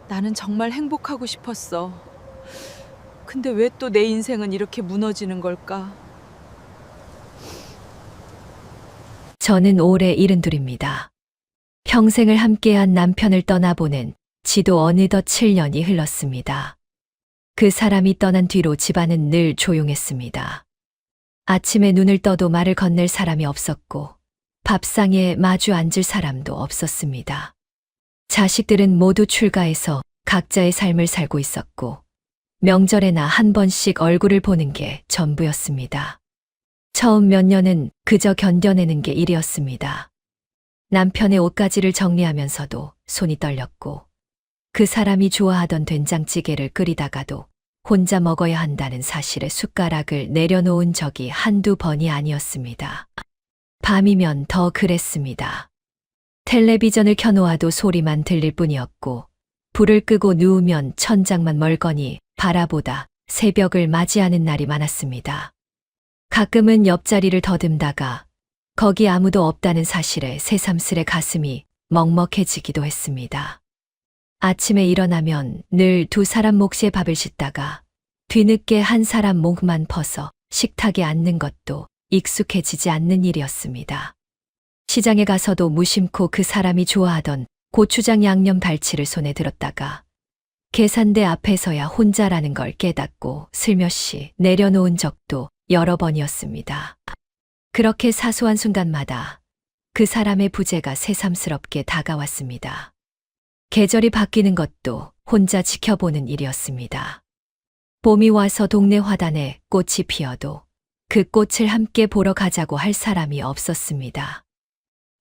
나는 정말 행복하고 싶었어. 근데 왜 또 내 인생은 이렇게 무너지는 걸까? 저는 올해 72입니다. 평생을 함께한 남편을 떠나보낸 지도 어느덧 7년이 흘렀습니다. 그 사람이 떠난 뒤로 집안은 늘 조용했습니다. 아침에 눈을 떠도 말을 건넬 사람이 없었고 밥상에 마주 앉을 사람도 없었습니다. 자식들은 모두 출가해서 각자의 삶을 살고 있었고 명절에나 한 번씩 얼굴을 보는 게 전부였습니다. 처음 몇 년은 그저 견뎌내는 게 일이었습니다. 남편의 옷가지를 정리하면서도 손이 떨렸고 그 사람이 좋아하던 된장찌개를 끓이다가도 혼자 먹어야 한다는 사실에 숟가락을 내려놓은 적이 한두 번이 아니었습니다. 밤이면 더 그랬습니다. 텔레비전을 켜놓아도 소리만 들릴 뿐이었고 불을 끄고 누우면 천장만 멀거니 바라보다 새벽을 맞이하는 날이 많았습니다. 가끔은 옆자리를 더듬다가 거기 아무도 없다는 사실에 새삼스레 가슴이 먹먹해지기도 했습니다. 아침에 일어나면 늘 두 사람 몫의 밥을 싣다가 뒤늦게 한 사람 목만 퍼서 식탁에 앉는 것도 익숙해지지 않는 일이었습니다. 시장에 가서도 무심코 그 사람이 좋아하던 고추장 양념 발치를 손에 들었다가 계산대 앞에서야 혼자라는 걸 깨닫고 슬며시 내려놓은 적도 여러 번이었습니다. 그렇게 사소한 순간마다 그 사람의 부재가 새삼스럽게 다가왔습니다. 계절이 바뀌는 것도 혼자 지켜보는 일이었습니다. 봄이 와서 동네 화단에 꽃이 피어도 그 꽃을 함께 보러 가자고 할 사람이 없었습니다.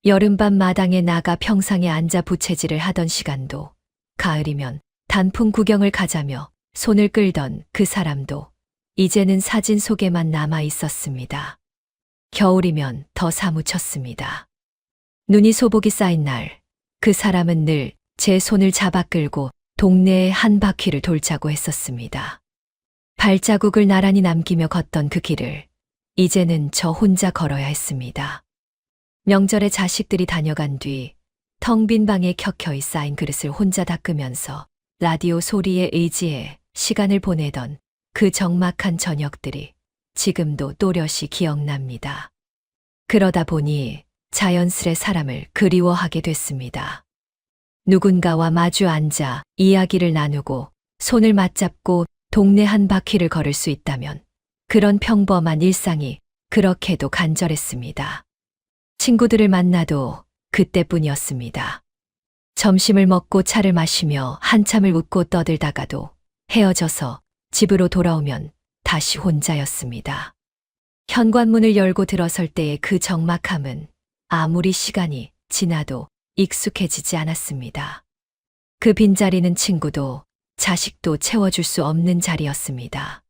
여름밤 마당에 나가 평상에 앉아 부채질을 하던 시간도 가을이면 단풍 구경을 가자며 손을 끌던 그 사람도 이제는 사진 속에만 남아 있었습니다. 겨울이면 더 사무쳤습니다. 눈이 소복이 쌓인 날, 그 사람은 늘 제 손을 잡아 끌고 동네의 한 바퀴를 돌자고 했었습니다. 발자국을 나란히 남기며 걷던 그 길을 이제는 저 혼자 걸어야 했습니다. 명절에 자식들이 다녀간 뒤 텅 빈 방에 켜켜이 쌓인 그릇을 혼자 닦으면서 라디오 소리에 의지해 시간을 보내던 그 적막한 저녁들이 지금도 또렷이 기억납니다. 그러다 보니 자연스레 사람을 그리워하게 됐습니다. 누군가와 마주 앉아 이야기를 나누고 손을 맞잡고 동네 한 바퀴를 걸을 수 있다면 그런 평범한 일상이 그렇게도 간절했습니다. 친구들을 만나도 그때뿐이었습니다. 점심을 먹고 차를 마시며 한참을 웃고 떠들다가도 헤어져서 집으로 돌아오면 다시 혼자였습니다. 현관문을 열고 들어설 때의 그 적막함은 아무리 시간이 지나도 익숙해지지 않았습니다. 그 빈자리는 친구도 자식도 채워줄 수 없는 자리였습니다.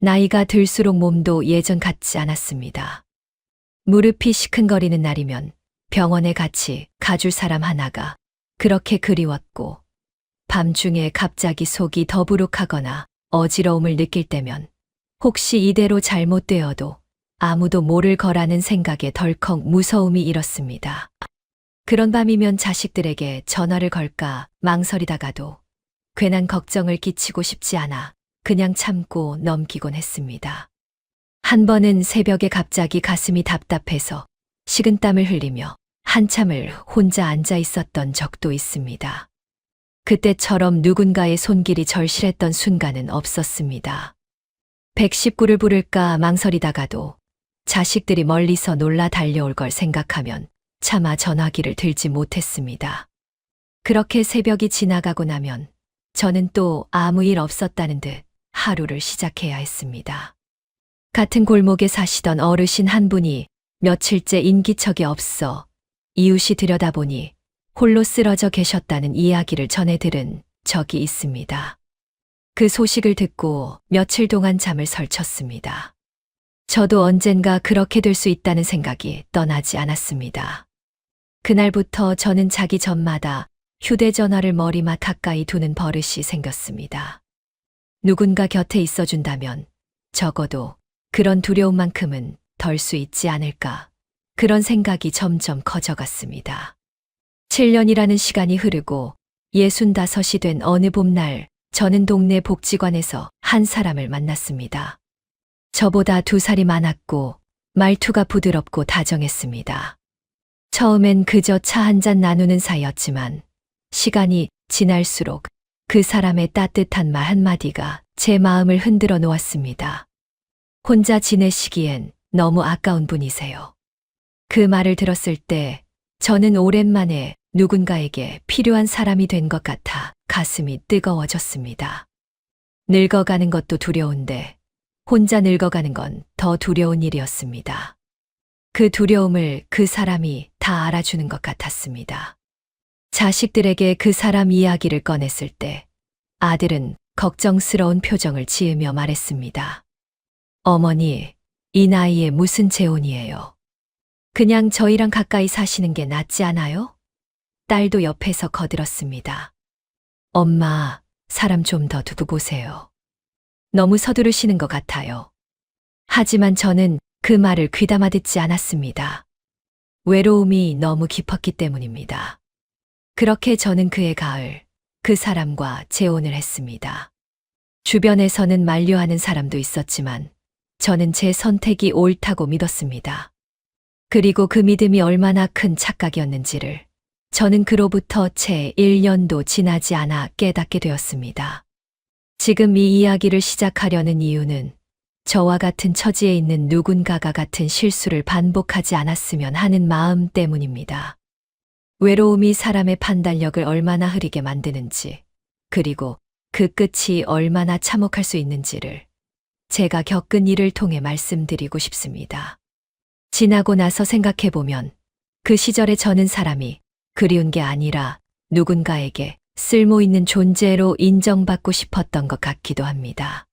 나이가 들수록 몸도 예전 같지 않았습니다. 무릎이 시큰거리는 날이면 병원에 같이 가줄 사람 하나가 그렇게 그리웠고 밤중에 갑자기 속이 더부룩하거나 어지러움을 느낄 때면 혹시 이대로 잘못되어도 아무도 모를 거라는 생각에 덜컥 무서움이 일었습니다. 그런 밤이면 자식들에게 전화를 걸까 망설이다가도 괜한 걱정을 끼치고 싶지 않아 그냥 참고 넘기곤 했습니다. 한 번은 새벽에 갑자기 가슴이 답답해서 식은땀을 흘리며 한참을 혼자 앉아 있었던 적도 있습니다. 그때처럼 누군가의 손길이 절실했던 순간은 없었습니다. 119를 부를까 망설이다가도 자식들이 멀리서 놀라 달려올 걸 생각하면 차마 전화기를 들지 못했습니다. 그렇게 새벽이 지나가고 나면 저는 또 아무 일 없었다는 듯 하루를 시작해야 했습니다. 같은 골목에 사시던 어르신 한 분이 며칠째 인기척이 없어 이웃이 들여다보니 홀로 쓰러져 계셨다는 이야기를 전해 들은 적이 있습니다. 그 소식을 듣고 며칠 동안 잠을 설쳤습니다. 저도 언젠가 그렇게 될 수 있다는 생각이 떠나지 않았습니다. 그날부터 저는 자기 전마다 휴대전화를 머리맡 가까이 두는 버릇이 생겼습니다. 누군가 곁에 있어준다면 적어도 그런 두려움만큼은 덜 수 있지 않을까. 그런 생각이 점점 커져갔습니다. 7년이라는 시간이 흐르고 65이 된 어느 봄날, 저는 동네 복지관에서 한 사람을 만났습니다. 저보다 2살이 많았고 말투가 부드럽고 다정했습니다. 처음엔 그저 차 한 잔 나누는 사이였지만 시간이 지날수록 그 사람의 따뜻한 말 한마디가 제 마음을 흔들어 놓았습니다. 혼자 지내시기엔 너무 아까운 분이세요. 그 말을 들었을 때 저는 오랜만에 누군가에게 필요한 사람이 된 것 같아 가슴이 뜨거워졌습니다. 늙어가는 것도 두려운데 혼자 늙어가는 건 더 두려운 일이었습니다. 그 두려움을 그 사람이 다 알아주는 것 같았습니다. 자식들에게 그 사람 이야기를 꺼냈을 때 아들은 걱정스러운 표정을 지으며 말했습니다. 어머니, 이 나이에 무슨 재혼이에요? 그냥 저희랑 가까이 사시는 게 낫지 않아요? 딸도 옆에서 거들었습니다. 엄마, 사람 좀 더 두고 보세요. 너무 서두르시는 것 같아요. 하지만 저는 그 말을 귀담아 듣지 않았습니다. 외로움이 너무 깊었기 때문입니다. 그렇게 저는 그해 가을 그 사람과 재혼을 했습니다. 주변에서는 만류하는 사람도 있었지만 저는 제 선택이 옳다고 믿었습니다. 그리고 그 믿음이 얼마나 큰 착각이었는지를 저는 그로부터 채 1년도 지나지 않아 깨닫게 되었습니다. 지금 이 이야기를 시작하려는 이유는 저와 같은 처지에 있는 누군가가 같은 실수를 반복하지 않았으면 하는 마음 때문입니다. 외로움이 사람의 판단력을 얼마나 흐리게 만드는지, 그리고 그 끝이 얼마나 참혹할 수 있는지를 제가 겪은 일을 통해 말씀드리고 싶습니다. 지나고 나서 생각해보면 그 시절에 저는 사람이 그리운 게 아니라 누군가에게 쓸모 있는 존재로 인정받고 싶었던 것 같기도 합니다.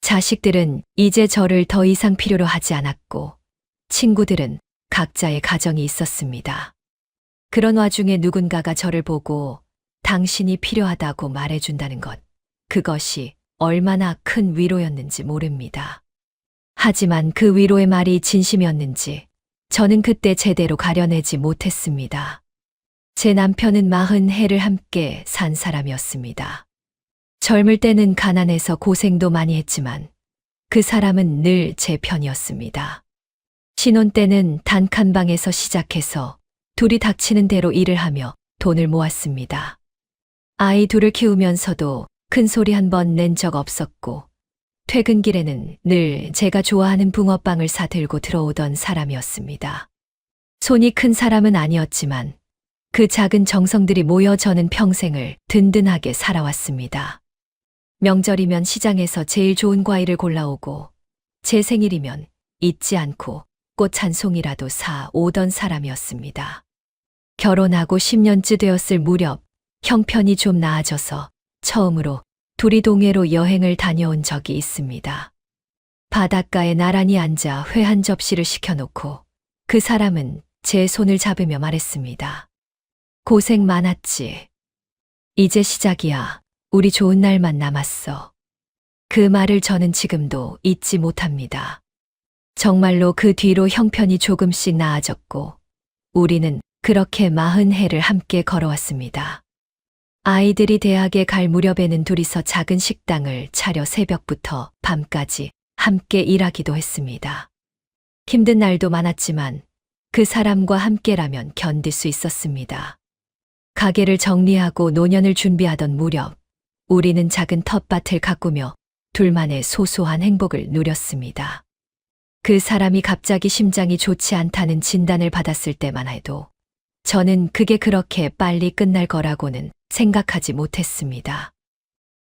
자식들은 이제 저를 더 이상 필요로 하지 않았고, 친구들은 각자의 가정이 있었습니다. 그런 와중에 누군가가 저를 보고 당신이 필요하다고 말해준다는 것, 그것이 얼마나 큰 위로였는지 모릅니다. 하지만 그 위로의 말이 진심이었는지 저는 그때 제대로 가려내지 못했습니다. 제 남편은 40해를 함께 산 사람이었습니다. 젊을 때는 가난해서 고생도 많이 했지만 그 사람은 늘 제 편이었습니다. 신혼 때는 단칸방에서 시작해서 둘이 닥치는 대로 일을 하며 돈을 모았습니다. 아이 둘을 키우면서도 큰 소리 한 번 낸 적 없었고 퇴근길에는 늘 제가 좋아하는 붕어빵을 사 들고 들어오던 사람이었습니다. 손이 큰 사람은 아니었지만 그 작은 정성들이 모여 저는 평생을 든든하게 살아왔습니다. 명절이면 시장에서 제일 좋은 과일을 골라오고 제 생일이면 잊지 않고 꽃 한 송이라도 사 오던 사람이었습니다. 결혼하고 10년째 되었을 무렵 형편이 좀 나아져서 처음으로 둘이 동해로 여행을 다녀온 적이 있습니다. 바닷가에 나란히 앉아 회 한 접시를 시켜놓고 그 사람은 제 손을 잡으며 말했습니다. 고생 많았지. 이제 시작이야. 우리 좋은 날만 남았어. 그 말을 저는 지금도 잊지 못합니다. 정말로 그 뒤로 형편이 조금씩 나아졌고 우리는 그렇게 40해를 함께 걸어왔습니다. 아이들이 대학에 갈 무렵에는 둘이서 작은 식당을 차려 새벽부터 밤까지 함께 일하기도 했습니다. 힘든 날도 많았지만 그 사람과 함께라면 견딜 수 있었습니다. 가게를 정리하고 노년을 준비하던 무렵 우리는 작은 텃밭을 가꾸며 둘만의 소소한 행복을 누렸습니다. 그 사람이 갑자기 심장이 좋지 않다는 진단을 받았을 때만 해도 저는 그게 그렇게 빨리 끝날 거라고는 생각하지 못했습니다.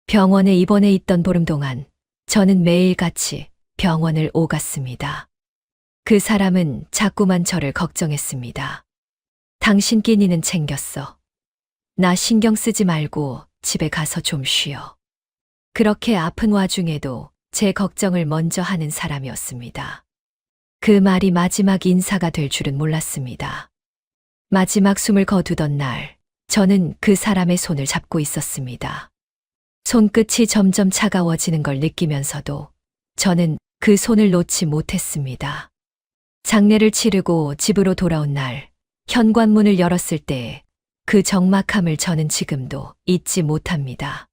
병원에 입원해 있던 보름 동안 저는 매일같이 병원을 오갔습니다. 그 사람은 자꾸만 저를 걱정했습니다. 당신 끼니는 챙겼어. 나 신경 쓰지 말고 집에 가서 좀 쉬어. 그렇게 아픈 와중에도 제 걱정을 먼저 하는 사람이었습니다. 그 말이 마지막 인사가 될 줄은 몰랐습니다. 마지막 숨을 거두던 날, 저는 그 사람의 손을 잡고 있었습니다. 손끝이 점점 차가워지는 걸 느끼면서도 저는 그 손을 놓지 못했습니다. 장례를 치르고 집으로 돌아온 날, 현관문을 열었을 때 그 적막함을 저는 지금도 잊지 못합니다.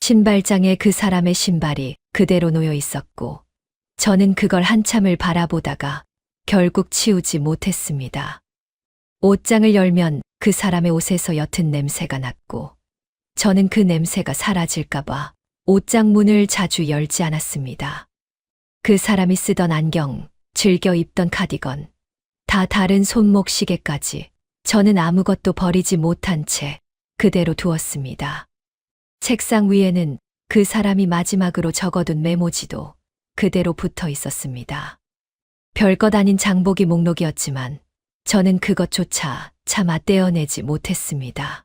신발장에 그 사람의 신발이 그대로 놓여 있었고, 저는 그걸 한참을 바라보다가 결국 치우지 못했습니다. 옷장을 열면 그 사람의 옷에서 옅은 냄새가 났고, 저는 그 냄새가 사라질까봐 옷장 문을 자주 열지 않았습니다. 그 사람이 쓰던 안경, 즐겨 입던 카디건, 다 다른 손목 시계까지 저는 아무것도 버리지 못한 채 그대로 두었습니다. 책상 위에는 그 사람이 마지막으로 적어둔 메모지도 그대로 붙어 있었습니다. 별것 아닌 장보기 목록이었지만 저는 그것조차 차마 떼어내지 못했습니다.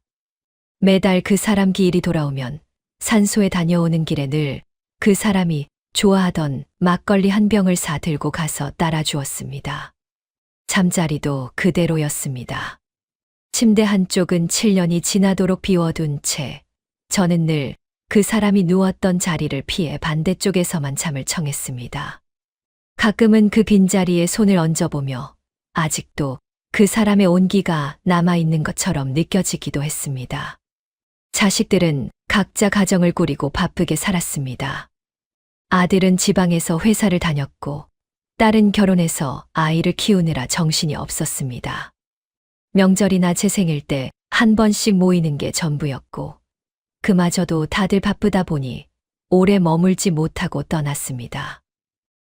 매달 그 사람 기일이 돌아오면 산소에 다녀오는 길에 늘 그 사람이 좋아하던 막걸리 한 병을 사 들고 가서 따라 주었습니다. 잠자리도 그대로였습니다. 침대 한쪽은 7년이 지나도록 비워둔 채 저는 늘 그 사람이 누웠던 자리를 피해 반대쪽에서만 잠을 청했습니다. 가끔은 그 빈자리에 손을 얹어보며 아직도 그 사람의 온기가 남아있는 것처럼 느껴지기도 했습니다. 자식들은 각자 가정을 꾸리고 바쁘게 살았습니다. 아들은 지방에서 회사를 다녔고, 딸은 결혼해서 아이를 키우느라 정신이 없었습니다. 명절이나 제 생일 때 한 번씩 모이는 게 전부였고, 그마저도 다들 바쁘다 보니 오래 머물지 못하고 떠났습니다.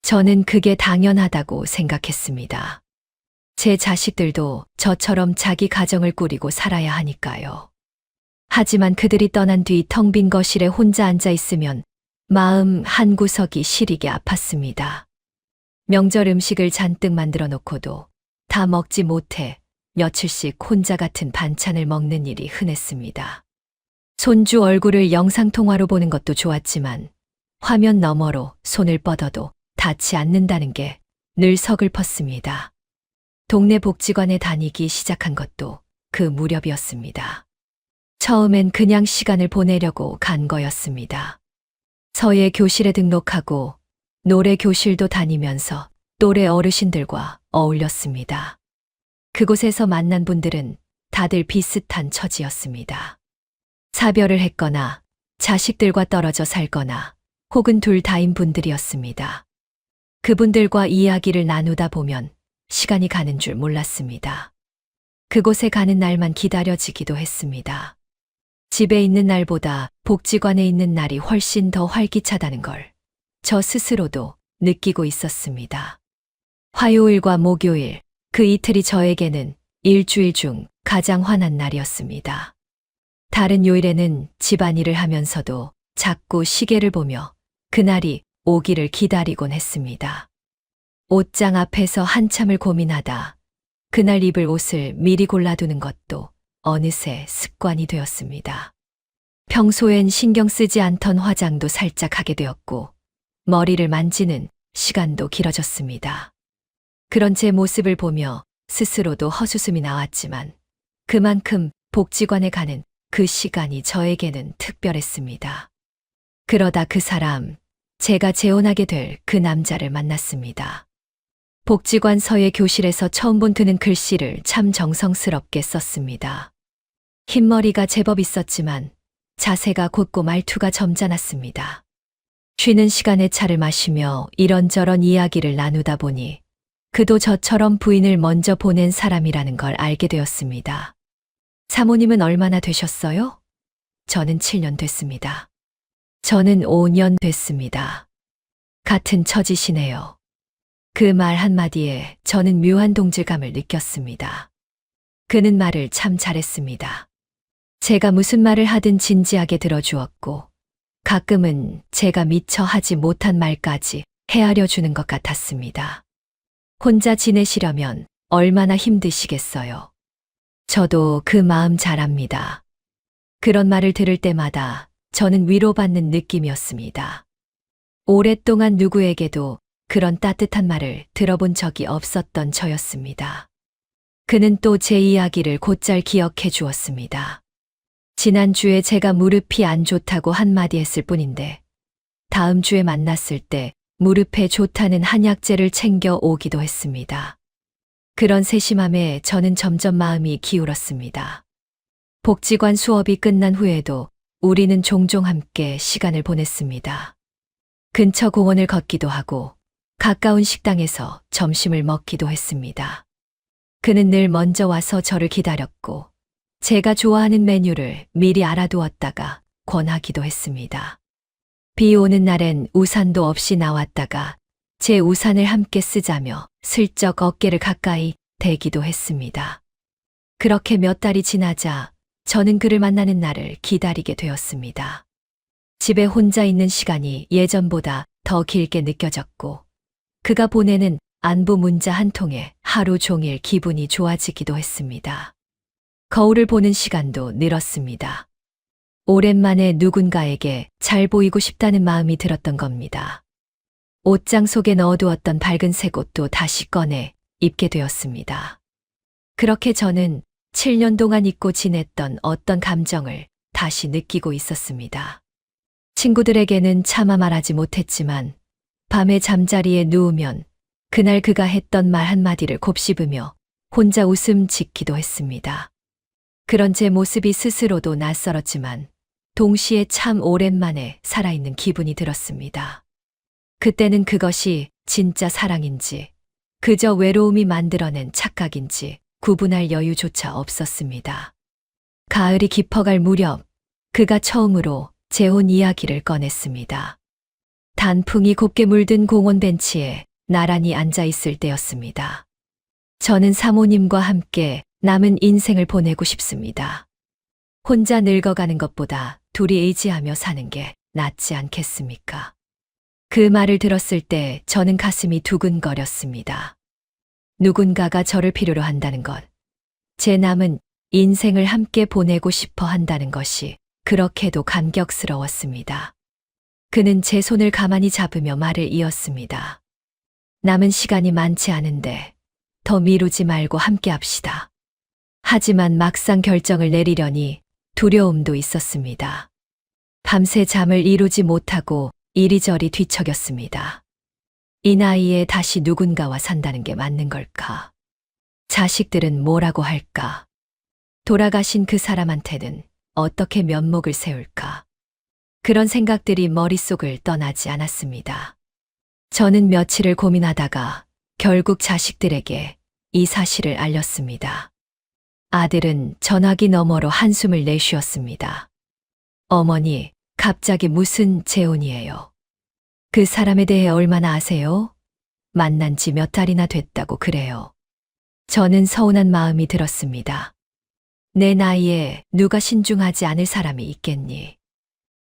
저는 그게 당연하다고 생각했습니다. 제 자식들도 저처럼 자기 가정을 꾸리고 살아야 하니까요. 하지만 그들이 떠난 뒤 텅 빈 거실에 혼자 앉아 있으면 마음 한구석이 시리게 아팠습니다. 명절 음식을 잔뜩 만들어 놓고도 다 먹지 못해 며칠씩 혼자 같은 반찬을 먹는 일이 흔했습니다. 손주 얼굴을 영상통화로 보는 것도 좋았지만 화면 너머로 손을 뻗어도 닿지 않는다는 게 늘 서글펐습니다. 동네 복지관에 다니기 시작한 것도 그 무렵이었습니다. 처음엔 그냥 시간을 보내려고 간 거였습니다. 서예 교실에 등록하고 노래 교실도 다니면서 또래 어르신들과 어울렸습니다. 그곳에서 만난 분들은 다들 비슷한 처지였습니다. 사별을 했거나 자식들과 떨어져 살거나 혹은 둘 다인 분들이었습니다. 그분들과 이야기를 나누다 보면 시간이 가는 줄 몰랐습니다. 그곳에 가는 날만 기다려지기도 했습니다. 집에 있는 날보다 복지관에 있는 날이 훨씬 더 활기차다는 걸 저 스스로도 느끼고 있었습니다. 화요일과 목요일, 그 이틀이 저에게는 일주일 중 가장 환한 날이었습니다. 다른 요일에는 집안일을 하면서도 자꾸 시계를 보며 그날이 오기를 기다리곤 했습니다. 옷장 앞에서 한참을 고민하다 그날 입을 옷을 미리 골라두는 것도 어느새 습관이 되었습니다. 평소엔 신경 쓰지 않던 화장도 살짝 하게 되었고 머리를 만지는 시간도 길어졌습니다. 그런 제 모습을 보며 스스로도 헛웃음이 나왔지만 그만큼 복지관에 가는 그 시간이 저에게는 특별했습니다. 그러다 그 사람, 제가 재혼하게 될 그 남자를 만났습니다. 복지관 서예 교실에서 처음 본 그는 글씨를 참 정성스럽게 썼습니다. 흰머리가 제법 있었지만 자세가 곧고 말투가 점잖았습니다. 쉬는 시간에 차를 마시며 이런저런 이야기를 나누다 보니 그도 저처럼 부인을 먼저 보낸 사람이라는 걸 알게 되었습니다. 사모님은 얼마나 되셨어요? 저는 7년 됐습니다. 저는 5년 됐습니다. 같은 처지시네요. 그 말 한마디에 저는 묘한 동질감을 느꼈습니다. 그는 말을 참 잘했습니다. 제가 무슨 말을 하든 진지하게 들어주었고 가끔은 제가 미처 하지 못한 말까지 헤아려 주는 것 같았습니다. 혼자 지내시려면 얼마나 힘드시겠어요. 저도 그 마음 잘 압니다. 그런 말을 들을 때마다 저는 위로받는 느낌이었습니다. 오랫동안 누구에게도 그런 따뜻한 말을 들어본 적이 없었던 저였습니다. 그는 또 제 이야기를 곧잘 기억해 주었습니다. 지난주에 제가 무릎이 안 좋다고 한마디 했을 뿐인데 다음 주에 만났을 때 무릎에 좋다는 한약재를 챙겨 오기도 했습니다. 그런 세심함에 저는 점점 마음이 기울었습니다. 복지관 수업이 끝난 후에도 우리는 종종 함께 시간을 보냈습니다. 근처 공원을 걷기도 하고 가까운 식당에서 점심을 먹기도 했습니다. 그는 늘 먼저 와서 저를 기다렸고 제가 좋아하는 메뉴를 미리 알아두었다가 권하기도 했습니다. 비 오는 날엔 우산도 없이 나왔다가 제 우산을 함께 쓰자며 슬쩍 어깨를 가까이 대기도 했습니다. 그렇게 몇 달이 지나자 저는 그를 만나는 날을 기다리게 되었습니다. 집에 혼자 있는 시간이 예전보다 더 길게 느껴졌고 그가 보내는 안부 문자 한 통에 하루 종일 기분이 좋아지기도 했습니다. 거울을 보는 시간도 늘었습니다. 오랜만에 누군가에게 잘 보이고 싶다는 마음이 들었던 겁니다. 옷장 속에 넣어두었던 밝은색 옷도 다시 꺼내 입게 되었습니다. 그렇게 저는 7년 동안 잊고 지냈던 어떤 감정을 다시 느끼고 있었습니다. 친구들에게는 차마 말하지 못했지만 밤에 잠자리에 누우면 그날 그가 했던 말 한마디를 곱씹으며 혼자 웃음 짓기도 했습니다. 그런 제 모습이 스스로도 낯설었지만 동시에 참 오랜만에 살아있는 기분이 들었습니다. 그때는 그것이 진짜 사랑인지 그저 외로움이 만들어낸 착각인지 구분할 여유조차 없었습니다. 가을이 깊어갈 무렵 그가 처음으로 재혼 이야기를 꺼냈습니다. 단풍이 곱게 물든 공원 벤치에 나란히 앉아 있을 때였습니다. 저는 사모님과 함께 남은 인생을 보내고 싶습니다. 혼자 늙어가는 것보다 둘이 의지하며 사는 게 낫지 않겠습니까? 그 말을 들었을 때 저는 가슴이 두근거렸습니다. 누군가가 저를 필요로 한다는 것, 제 남은 인생을 함께 보내고 싶어 한다는 것이 그렇게도 감격스러웠습니다. 그는 제 손을 가만히 잡으며 말을 이었습니다. 남은 시간이 많지 않은데 더 미루지 말고 함께 합시다. 하지만 막상 결정을 내리려니 두려움도 있었습니다. 밤새 잠을 이루지 못하고 이리저리 뒤척였습니다. 이 나이에 다시 누군가와 산다는 게 맞는 걸까? 자식들은 뭐라고 할까? 돌아가신 그 사람한테는 어떻게 면목을 세울까? 그런 생각들이 머릿속을 떠나지 않았습니다. 저는 며칠을 고민하다가 결국 자식들에게 이 사실을 알렸습니다. 아들은 전화기 너머로 한숨을 내쉬었습니다. 어머니, 갑자기 무슨 재혼이에요? 그 사람에 대해 얼마나 아세요? 만난 지 몇 달이나 됐다고 그래요. 저는 서운한 마음이 들었습니다. 내 나이에 누가 신중하지 않을 사람이 있겠니?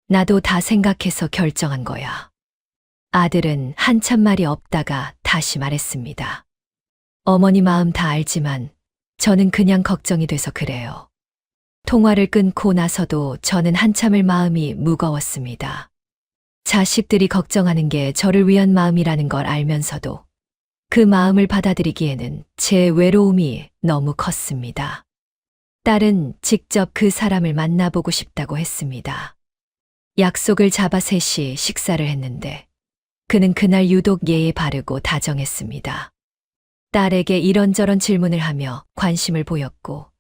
나도 다 생각해서 결정한 거야. 아들은 한참 말이 없다가 다시 말했습니다. 어머니 마음 다 알지만 저는 그냥 걱정이 돼서 그래요. 통화를 끊고 나서도 저는 한참을 마음이 무거웠습니다. 자식들이 걱정하는 게 저를 위한 마음이라는 걸 알면서도 그 마음을 받아들이기에는 제 외로움이 너무 컸습니다. 딸은 직접 그 사람을 만나보고 싶다고 했습니다. 약속을 잡아 셋이 식사를 했는데 그는 그날 유독 예의 바르고 다정했습니다. 딸에게 이런저런 질문을 하며 관심을 보였고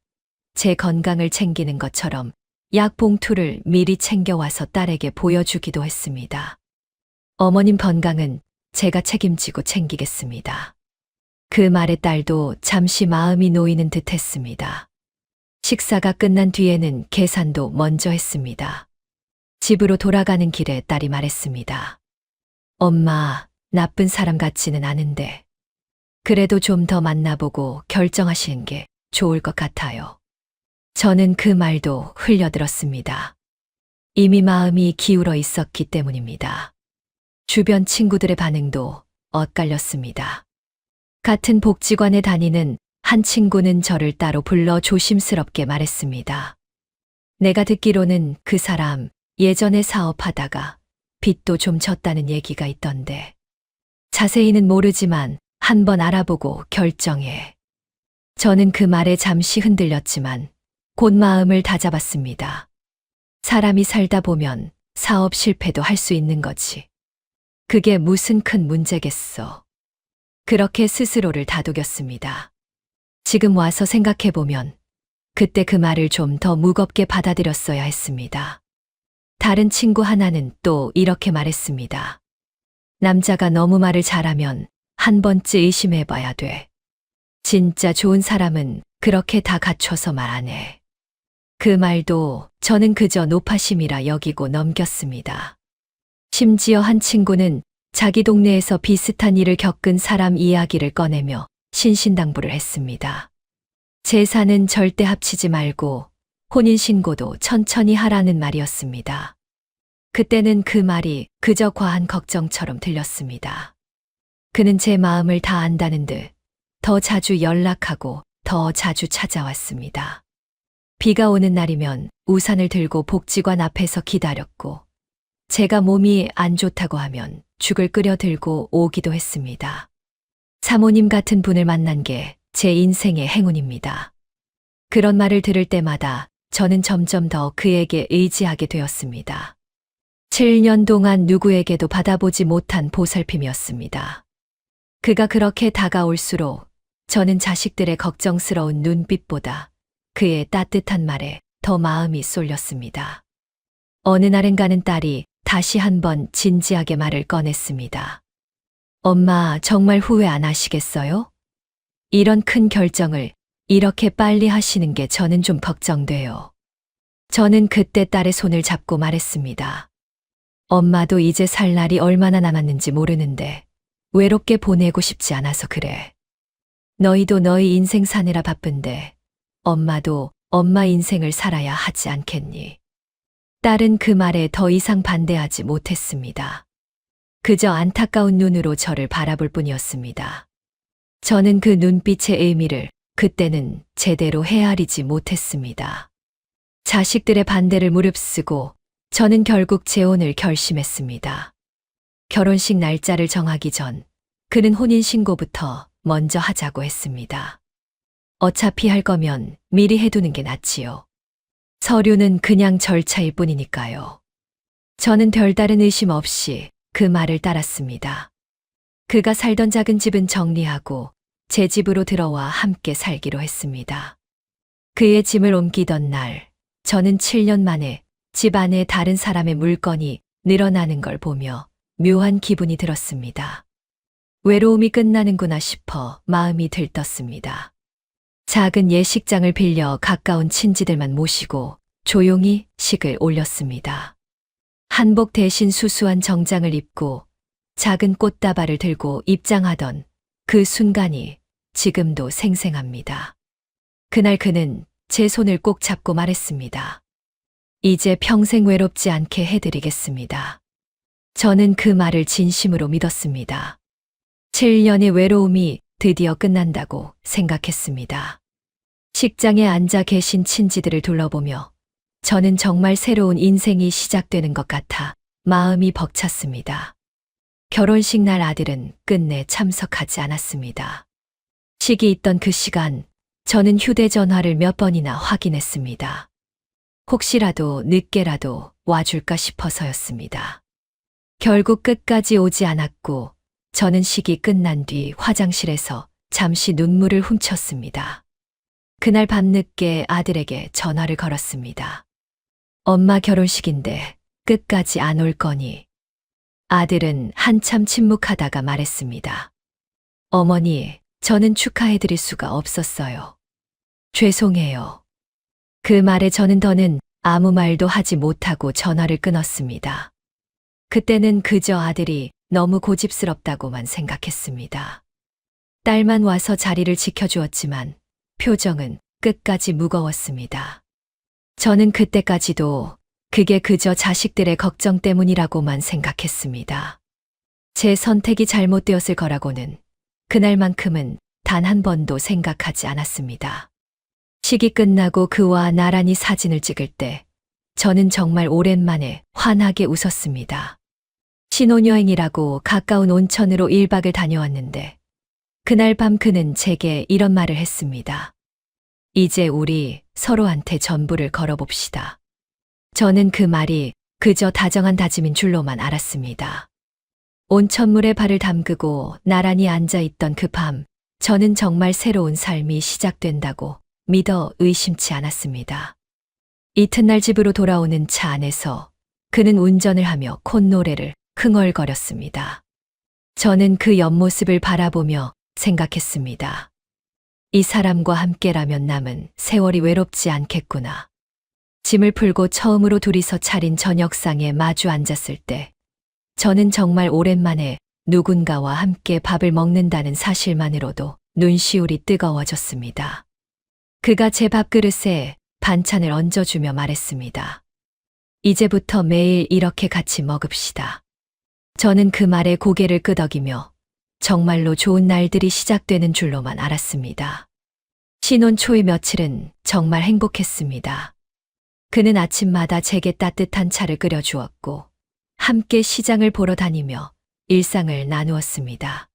제 건강을 챙기는 것처럼 약 봉투를 미리 챙겨와서 딸에게 보여주기도 했습니다. 어머님 건강은 제가 책임지고 챙기겠습니다. 그 말에 딸도 잠시 마음이 놓이는 듯 했습니다. 식사가 끝난 뒤에는 계산도 먼저 했습니다. 집으로 돌아가는 길에 딸이 말했습니다. 엄마, 나쁜 사람 같지는 않은데 그래도 좀 더 만나보고 결정하시는 게 좋을 것 같아요. 저는 그 말도 흘려들었습니다. 이미 마음이 기울어 있었기 때문입니다. 주변 친구들의 반응도 엇갈렸습니다. 같은 복지관에 다니는 한 친구는 저를 따로 불러 조심스럽게 말했습니다. 내가 듣기로는 그 사람 예전에 사업하다가 빚도 좀 졌다는 얘기가 있던데. 자세히는 모르지만 한번 알아보고 결정해. 저는 그 말에 잠시 흔들렸지만 곧 마음을 다잡았습니다. 사람이 살다 보면 사업 실패도 할 수 있는 거지. 그게 무슨 큰 문제겠어. 그렇게 스스로를 다독였습니다. 지금 와서 생각해보면 그때 그 말을 좀 더 무겁게 받아들였어야 했습니다. 다른 친구 하나는 또 이렇게 말했습니다. 남자가 너무 말을 잘하면 한 번쯤 의심해봐야 돼. 진짜 좋은 사람은 그렇게 다 갖춰서 말 안 해. 그 말도 저는 그저 노파심이라 여기고 넘겼습니다. 심지어 한 친구는 자기 동네에서 비슷한 일을 겪은 사람 이야기를 꺼내며 신신당부를 했습니다. 재산은 절대 합치지 말고 혼인신고도 천천히 하라는 말이었습니다. 그때는 그 말이 그저 과한 걱정처럼 들렸습니다. 그는 제 마음을 다 안다는 듯 더 자주 연락하고 더 자주 찾아왔습니다. 비가 오는 날이면 우산을 들고 복지관 앞에서 기다렸고, 제가 몸이 안 좋다고 하면 죽을 끓여 들고 오기도 했습니다. 사모님 같은 분을 만난 게 제 인생의 행운입니다. 그런 말을 들을 때마다 저는 점점 더 그에게 의지하게 되었습니다. 7년 동안 누구에게도 받아보지 못한 보살핌이었습니다. 그가 그렇게 다가올수록 저는 자식들의 걱정스러운 눈빛보다 그의 따뜻한 말에 더 마음이 쏠렸습니다. 어느 날엔가는 딸이 다시 한번 진지하게 말을 꺼냈습니다. 엄마, 정말 후회 안 하시겠어요? 이런 큰 결정을 이렇게 빨리 하시는 게 저는 좀 걱정돼요. 저는 그때 딸의 손을 잡고 말했습니다. 엄마도 이제 살 날이 얼마나 남았는지 모르는데 외롭게 보내고 싶지 않아서 그래. 너희도 너희 인생 사느라 바쁜데 엄마도 엄마 인생을 살아야 하지 않겠니? 딸은 그 말에 더 이상 반대하지 못했습니다. 그저 안타까운 눈으로 저를 바라볼 뿐이었습니다. 저는 그 눈빛의 의미를 그때는 제대로 헤아리지 못했습니다. 자식들의 반대를 무릅쓰고 저는 결국 재혼을 결심했습니다. 결혼식 날짜를 정하기 전 그는 혼인신고부터 먼저 하자고 했습니다. 어차피 할 거면 미리 해두는 게 낫지요. 서류는 그냥 절차일 뿐이니까요. 저는 별다른 의심 없이 그 말을 따랐습니다. 그가 살던 작은 집은 정리하고 제 집으로 들어와 함께 살기로 했습니다. 그의 짐을 옮기던 날, 저는 7년 만에 집 안에 다른 사람의 물건이 늘어나는 걸 보며 묘한 기분이 들었습니다. 외로움이 끝나는구나 싶어 마음이 들떴습니다. 작은 예식장을 빌려 가까운 친지들만 모시고 조용히 식을 올렸습니다. 한복 대신 수수한 정장을 입고 작은 꽃다발을 들고 입장하던 그 순간이 지금도 생생합니다. 그날 그는 제 손을 꼭 잡고 말했습니다. 이제 평생 외롭지 않게 해드리겠습니다. 저는 그 말을 진심으로 믿었습니다. 7년의 외로움이 드디어 끝난다고 생각했습니다. 식장에 앉아 계신 친지들을 둘러보며 저는 정말 새로운 인생이 시작되는 것 같아 마음이 벅찼습니다. 결혼식 날 아들은 끝내 참석하지 않았습니다. 식이 있던 그 시간, 저는 휴대전화를 몇 번이나 확인했습니다. 혹시라도 늦게라도 와줄까 싶어서였습니다. 결국 끝까지 오지 않았고, 저는 식이 끝난 뒤 화장실에서 잠시 눈물을 훔쳤습니다. 그날 밤늦게 아들에게 전화를 걸었습니다. 엄마 결혼식인데 끝까지 안 올 거니? 아들은 한참 침묵하다가 말했습니다. 어머니, 저는 축하해드릴 수가 없었어요. 죄송해요. 그 말에 저는 더는 아무 말도 하지 못하고 전화를 끊었습니다. 그때는 그저 아들이 너무 고집스럽다고만 생각했습니다. 딸만 와서 자리를 지켜주었지만 표정은 끝까지 무거웠습니다. 저는 그때까지도 그게 그저 자식들의 걱정 때문이라고만 생각했습니다. 제 선택이 잘못되었을 거라고는 그날만큼은 단 한 번도 생각하지 않았습니다. 식이 끝나고 그와 나란히 사진을 찍을 때 저는 정말 오랜만에 환하게 웃었습니다. 신혼여행이라고 가까운 온천으로 1박을 다녀왔는데 그날 밤 그는 제게 이런 말을 했습니다. 이제 우리 서로한테 전부를 걸어봅시다. 저는 그 말이 그저 다정한 다짐인 줄로만 알았습니다. 온천물에 발을 담그고 나란히 앉아있던 그 밤, 저는 정말 새로운 삶이 시작된다고 믿어 의심치 않았습니다. 이튿날 집으로 돌아오는 차 안에서 그는 운전을 하며 콧노래를 흥얼거렸습니다. 저는 그 옆모습을 바라보며 생각했습니다. 이 사람과 함께라면 남은 세월이 외롭지 않겠구나. 짐을 풀고 처음으로 둘이서 차린 저녁상에 마주 앉았을 때 저는 정말 오랜만에 누군가와 함께 밥을 먹는다는 사실만으로도 눈시울이 뜨거워졌습니다. 그가 제 밥그릇에 반찬을 얹어주며 말했습니다. 이제부터 매일 이렇게 같이 먹읍시다. 저는 그 말에 고개를 끄덕이며 정말로 좋은 날들이 시작되는 줄로만 알았습니다. 신혼 초의 며칠은 정말 행복했습니다. 그는 아침마다 제게 따뜻한 차를 끓여주었고 함께 시장을 보러 다니며 일상을 나누었습니다.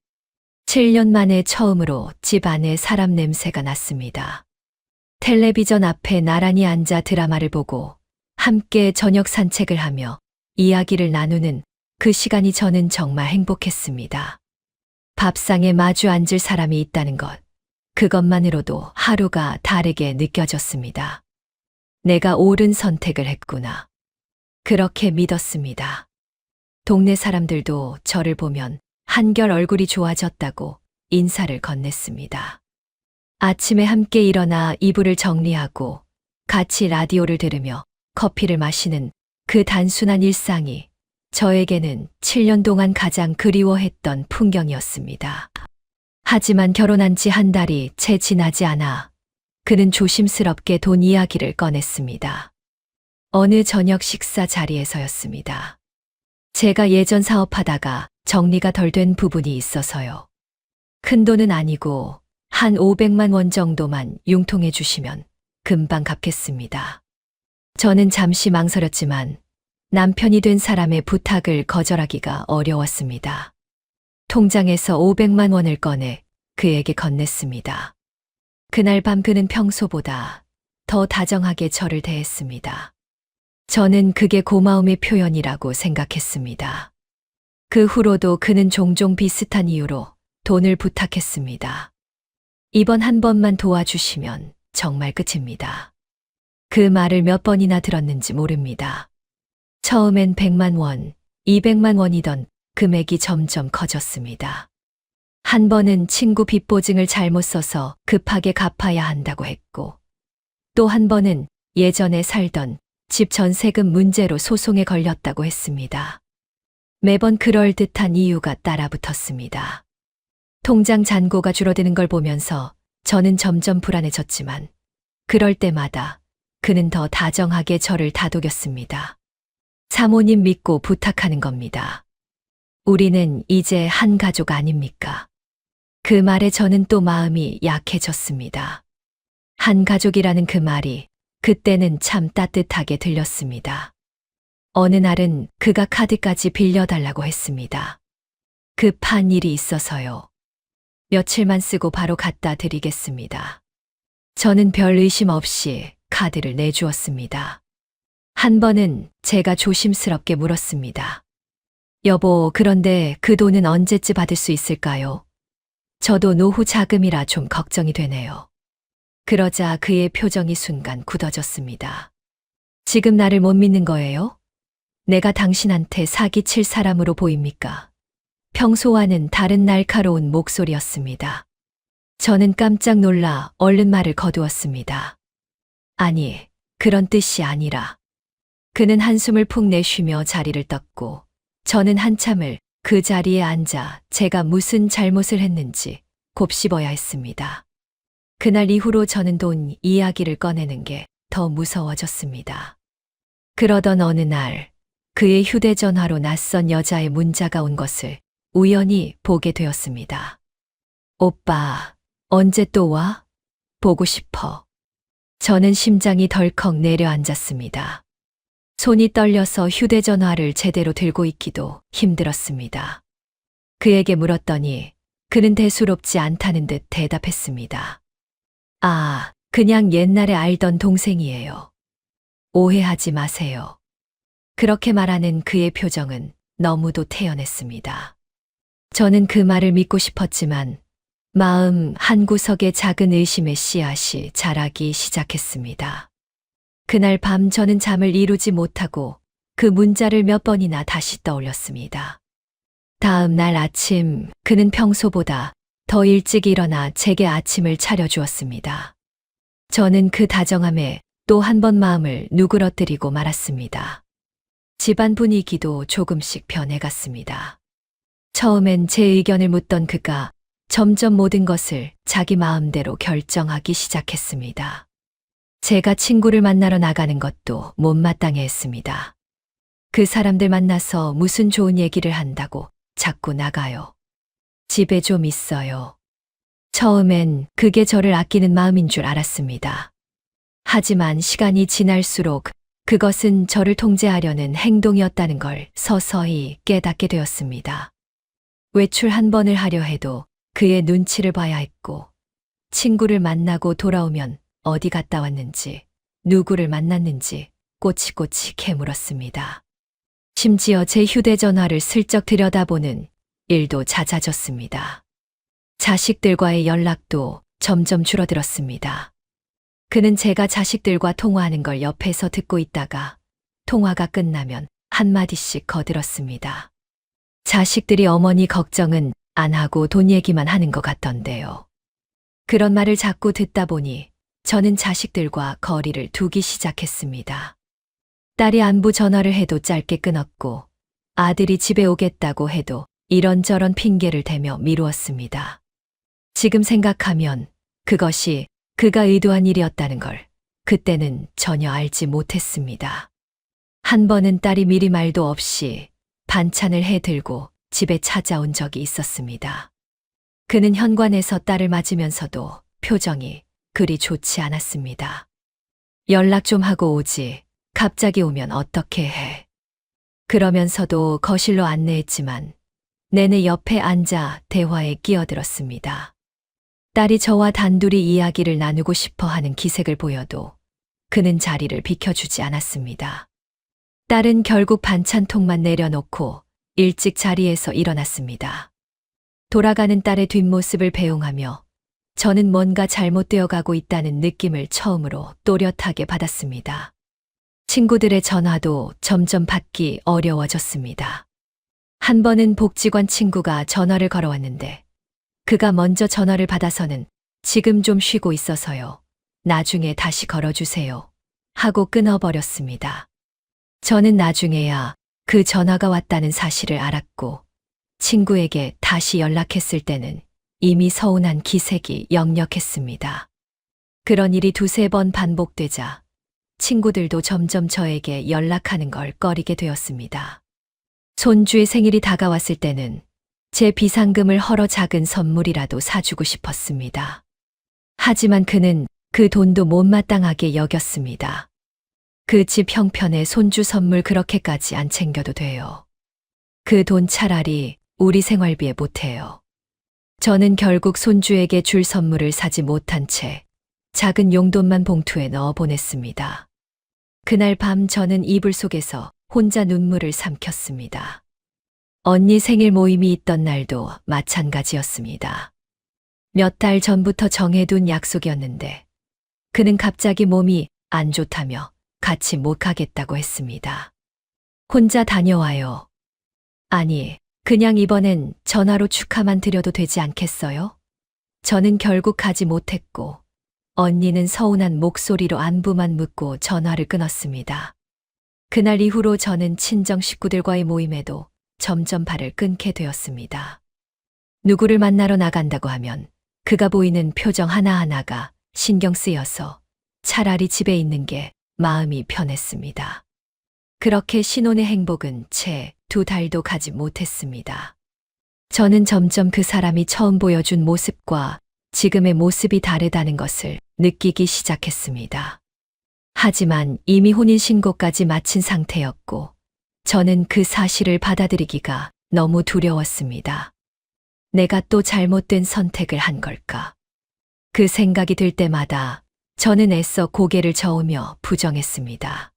7년 만에 처음으로 집 안에 사람 냄새가 났습니다. 텔레비전 앞에 나란히 앉아 드라마를 보고 함께 저녁 산책을 하며 이야기를 나누는 그 시간이 저는 정말 행복했습니다. 밥상에 마주 앉을 사람이 있다는 것, 그것만으로도 하루가 다르게 느껴졌습니다. 내가 옳은 선택을 했구나. 그렇게 믿었습니다. 동네 사람들도 저를 보면 한결 얼굴이 좋아졌다고 인사를 건넸습니다. 아침에 함께 일어나 이불을 정리하고 같이 라디오를 들으며 커피를 마시는 그 단순한 일상이 저에게는 7년 동안 가장 그리워했던 풍경이었습니다. 하지만 결혼한 지 한 달이 채 지나지 않아 그는 조심스럽게 돈 이야기를 꺼냈습니다. 어느 저녁 식사 자리에서였습니다. 제가 예전 사업하다가 정리가 덜 된 부분이 있어서요. 큰 돈은 아니고 한 500만 원 정도만 융통해 주시면 금방 갚겠습니다. 저는 잠시 망설였지만 남편이 된 사람의 부탁을 거절하기가 어려웠습니다. 통장에서 500만 원을 꺼내 그에게 건넸습니다. 그날 밤 그는 평소보다 더 다정하게 저를 대했습니다. 저는 그게 고마움의 표현이라고 생각했습니다. 그 후로도 그는 종종 비슷한 이유로 돈을 부탁했습니다. 이번 한 번만 도와주시면 정말 끝입니다. 그 말을 몇 번이나 들었는지 모릅니다. 처음엔 100만 원, 200만 원이던 금액이 점점 커졌습니다. 한 번은 친구 빚보증을 잘못 써서 급하게 갚아야 한다고 했고, 또 한 번은 예전에 살던 집 전세금 문제로 소송에 걸렸다고 했습니다. 매번 그럴듯한 이유가 따라붙었습니다. 통장 잔고가 줄어드는 걸 보면서 저는 점점 불안해졌지만 그럴 때마다 그는 더 다정하게 저를 다독였습니다. 사모님 믿고 부탁하는 겁니다. 우리는 이제 한 가족 아닙니까? 그 말에 저는 또 마음이 약해졌습니다. 한 가족이라는 그 말이 그때는 참 따뜻하게 들렸습니다. 어느 날은 그가 카드까지 빌려달라고 했습니다. 급한 일이 있어서요. 며칠만 쓰고 바로 갖다 드리겠습니다. 저는 별 의심 없이 카드를 내주었습니다. 한 번은 제가 조심스럽게 물었습니다. 여보, 그런데 그 돈은 언제쯤 받을 수 있을까요? 저도 노후 자금이라 좀 걱정이 되네요. 그러자 그의 표정이 순간 굳어졌습니다. 지금 나를 못 믿는 거예요? 내가 당신한테 사기칠 사람으로 보입니까? 평소와는 다른 날카로운 목소리였습니다. 저는 깜짝 놀라 얼른 말을 거두었습니다. 아니, 그런 뜻이 아니라. 그는 한숨을 푹 내쉬며 자리를 떴고 저는 한참을 그 자리에 앉아 제가 무슨 잘못을 했는지 곱씹어야 했습니다. 그날 이후로 저는 돈 이야기를 꺼내는 게 더 무서워졌습니다. 그러던 어느 날 그의 휴대전화로 낯선 여자의 문자가 온 것을 우연히 보게 되었습니다. 오빠, 언제 또 와? 보고 싶어. 저는 심장이 덜컥 내려앉았습니다. 손이 떨려서 휴대전화를 제대로 들고 있기도 힘들었습니다. 그에게 물었더니 그는 대수롭지 않다는 듯 대답했습니다. 아, 그냥 옛날에 알던 동생이에요. 오해하지 마세요. 그렇게 말하는 그의 표정은 너무도 태연했습니다. 저는 그 말을 믿고 싶었지만 마음 한구석에 작은 의심의 씨앗이 자라기 시작했습니다. 그날 밤 저는 잠을 이루지 못하고 그 문자를 몇 번이나 다시 떠올렸습니다. 다음 날 아침 그는 평소보다 더 일찍 일어나 제게 아침을 차려주었습니다. 저는 그 다정함에 또 한 번 마음을 누그러뜨리고 말았습니다. 집안 분위기도 조금씩 변해갔습니다. 처음엔 제 의견을 묻던 그가 점점 모든 것을 자기 마음대로 결정하기 시작했습니다. 제가 친구를 만나러 나가는 것도 못마땅해 했습니다. 그 사람들 만나서 무슨 좋은 얘기를 한다고 자꾸 나가요. 집에 좀 있어요. 처음엔 그게 저를 아끼는 마음인 줄 알았습니다. 하지만 시간이 지날수록 그것은 저를 통제하려는 행동이었다는 걸 서서히 깨닫게 되었습니다. 외출 한 번을 하려 해도 그의 눈치를 봐야 했고, 친구를 만나고 돌아오면 어디 갔다 왔는지, 누구를 만났는지 꼬치꼬치 캐물었습니다. 심지어 제 휴대전화를 슬쩍 들여다보는 일도 잦아졌습니다. 자식들과의 연락도 점점 줄어들었습니다. 그는 제가 자식들과 통화하는 걸 옆에서 듣고 있다가 통화가 끝나면 한마디씩 거들었습니다. 자식들이 어머니 걱정은 안 하고 돈 얘기만 하는 것 같던데요. 그런 말을 자꾸 듣다 보니 저는 자식들과 거리를 두기 시작했습니다. 딸이 안부 전화를 해도 짧게 끊었고 아들이 집에 오겠다고 해도 이런저런 핑계를 대며 미루었습니다. 지금 생각하면 그것이 그가 의도한 일이었다는 걸 그때는 전혀 알지 못했습니다. 한 번은 딸이 미리 말도 없이 반찬을 해들고 집에 찾아온 적이 있었습니다. 그는 현관에서 딸을 맞으면서도 표정이 그리 좋지 않았습니다. 연락 좀 하고 오지. 갑자기 오면 어떻게 해. 그러면서도 거실로 안내했지만 내내 옆에 앉아 대화에 끼어들었습니다. 딸이 저와 단둘이 이야기를 나누고 싶어 하는 기색을 보여도 그는 자리를 비켜주지 않았습니다. 딸은 결국 반찬통만 내려놓고 일찍 자리에서 일어났습니다. 돌아가는 딸의 뒷모습을 배웅하며 저는 뭔가 잘못되어 가고 있다는 느낌을 처음으로 또렷하게 받았습니다. 친구들의 전화도 점점 받기 어려워졌습니다. 한 번은 복지관 친구가 전화를 걸어왔는데 그가 먼저 전화를 받아서는 지금 좀 쉬고 있어서요. 나중에 다시 걸어주세요. 하고 끊어버렸습니다. 저는 나중에야 그 전화가 왔다는 사실을 알았고 친구에게 다시 연락했을 때는 이미 서운한 기색이 역력했습니다. 그런 일이 두세 번 반복되자 친구들도 점점 저에게 연락하는 걸 꺼리게 되었습니다. 손주의 생일이 다가왔을 때는 제 비상금을 헐어 작은 선물이라도 사주고 싶었습니다. 하지만 그는 그 돈도 못마땅하게 여겼습니다. 그 집 형편에 손주 선물 그렇게까지 안 챙겨도 돼요. 그 돈 차라리 우리 생활비에 보태요. 저는 결국 손주에게 줄 선물을 사지 못한 채 작은 용돈만 봉투에 넣어 보냈습니다. 그날 밤 저는 이불 속에서 혼자 눈물을 삼켰습니다. 언니 생일 모임이 있던 날도 마찬가지였습니다. 몇 달 전부터 정해둔 약속이었는데 그는 갑자기 몸이 안 좋다며 같이 못 가겠다고 했습니다. 혼자 다녀와요. 아니, 그냥 이번엔 전화로 축하만 드려도 되지 않겠어요? 저는 결국 가지 못했고 언니는 서운한 목소리로 안부만 묻고 전화를 끊었습니다. 그날 이후로 저는 친정 식구들과의 모임에도 점점 발을 끊게 되었습니다. 누구를 만나러 나간다고 하면 그가 보이는 표정 하나하나가 신경 쓰여서 차라리 집에 있는 게 마음이 편했습니다. 그렇게 신혼의 행복은 채 2달도 가지 못했습니다. 저는 점점 그 사람이 처음 보여준 모습과 지금의 모습이 다르다는 것을 느끼기 시작했습니다. 하지만 이미 혼인신고까지 마친 상태였고 저는 그 사실을 받아들이기가 너무 두려웠습니다. 내가 또 잘못된 선택을 한 걸까? 그 생각이 들 때마다 저는 애써 고개를 저으며 부정했습니다.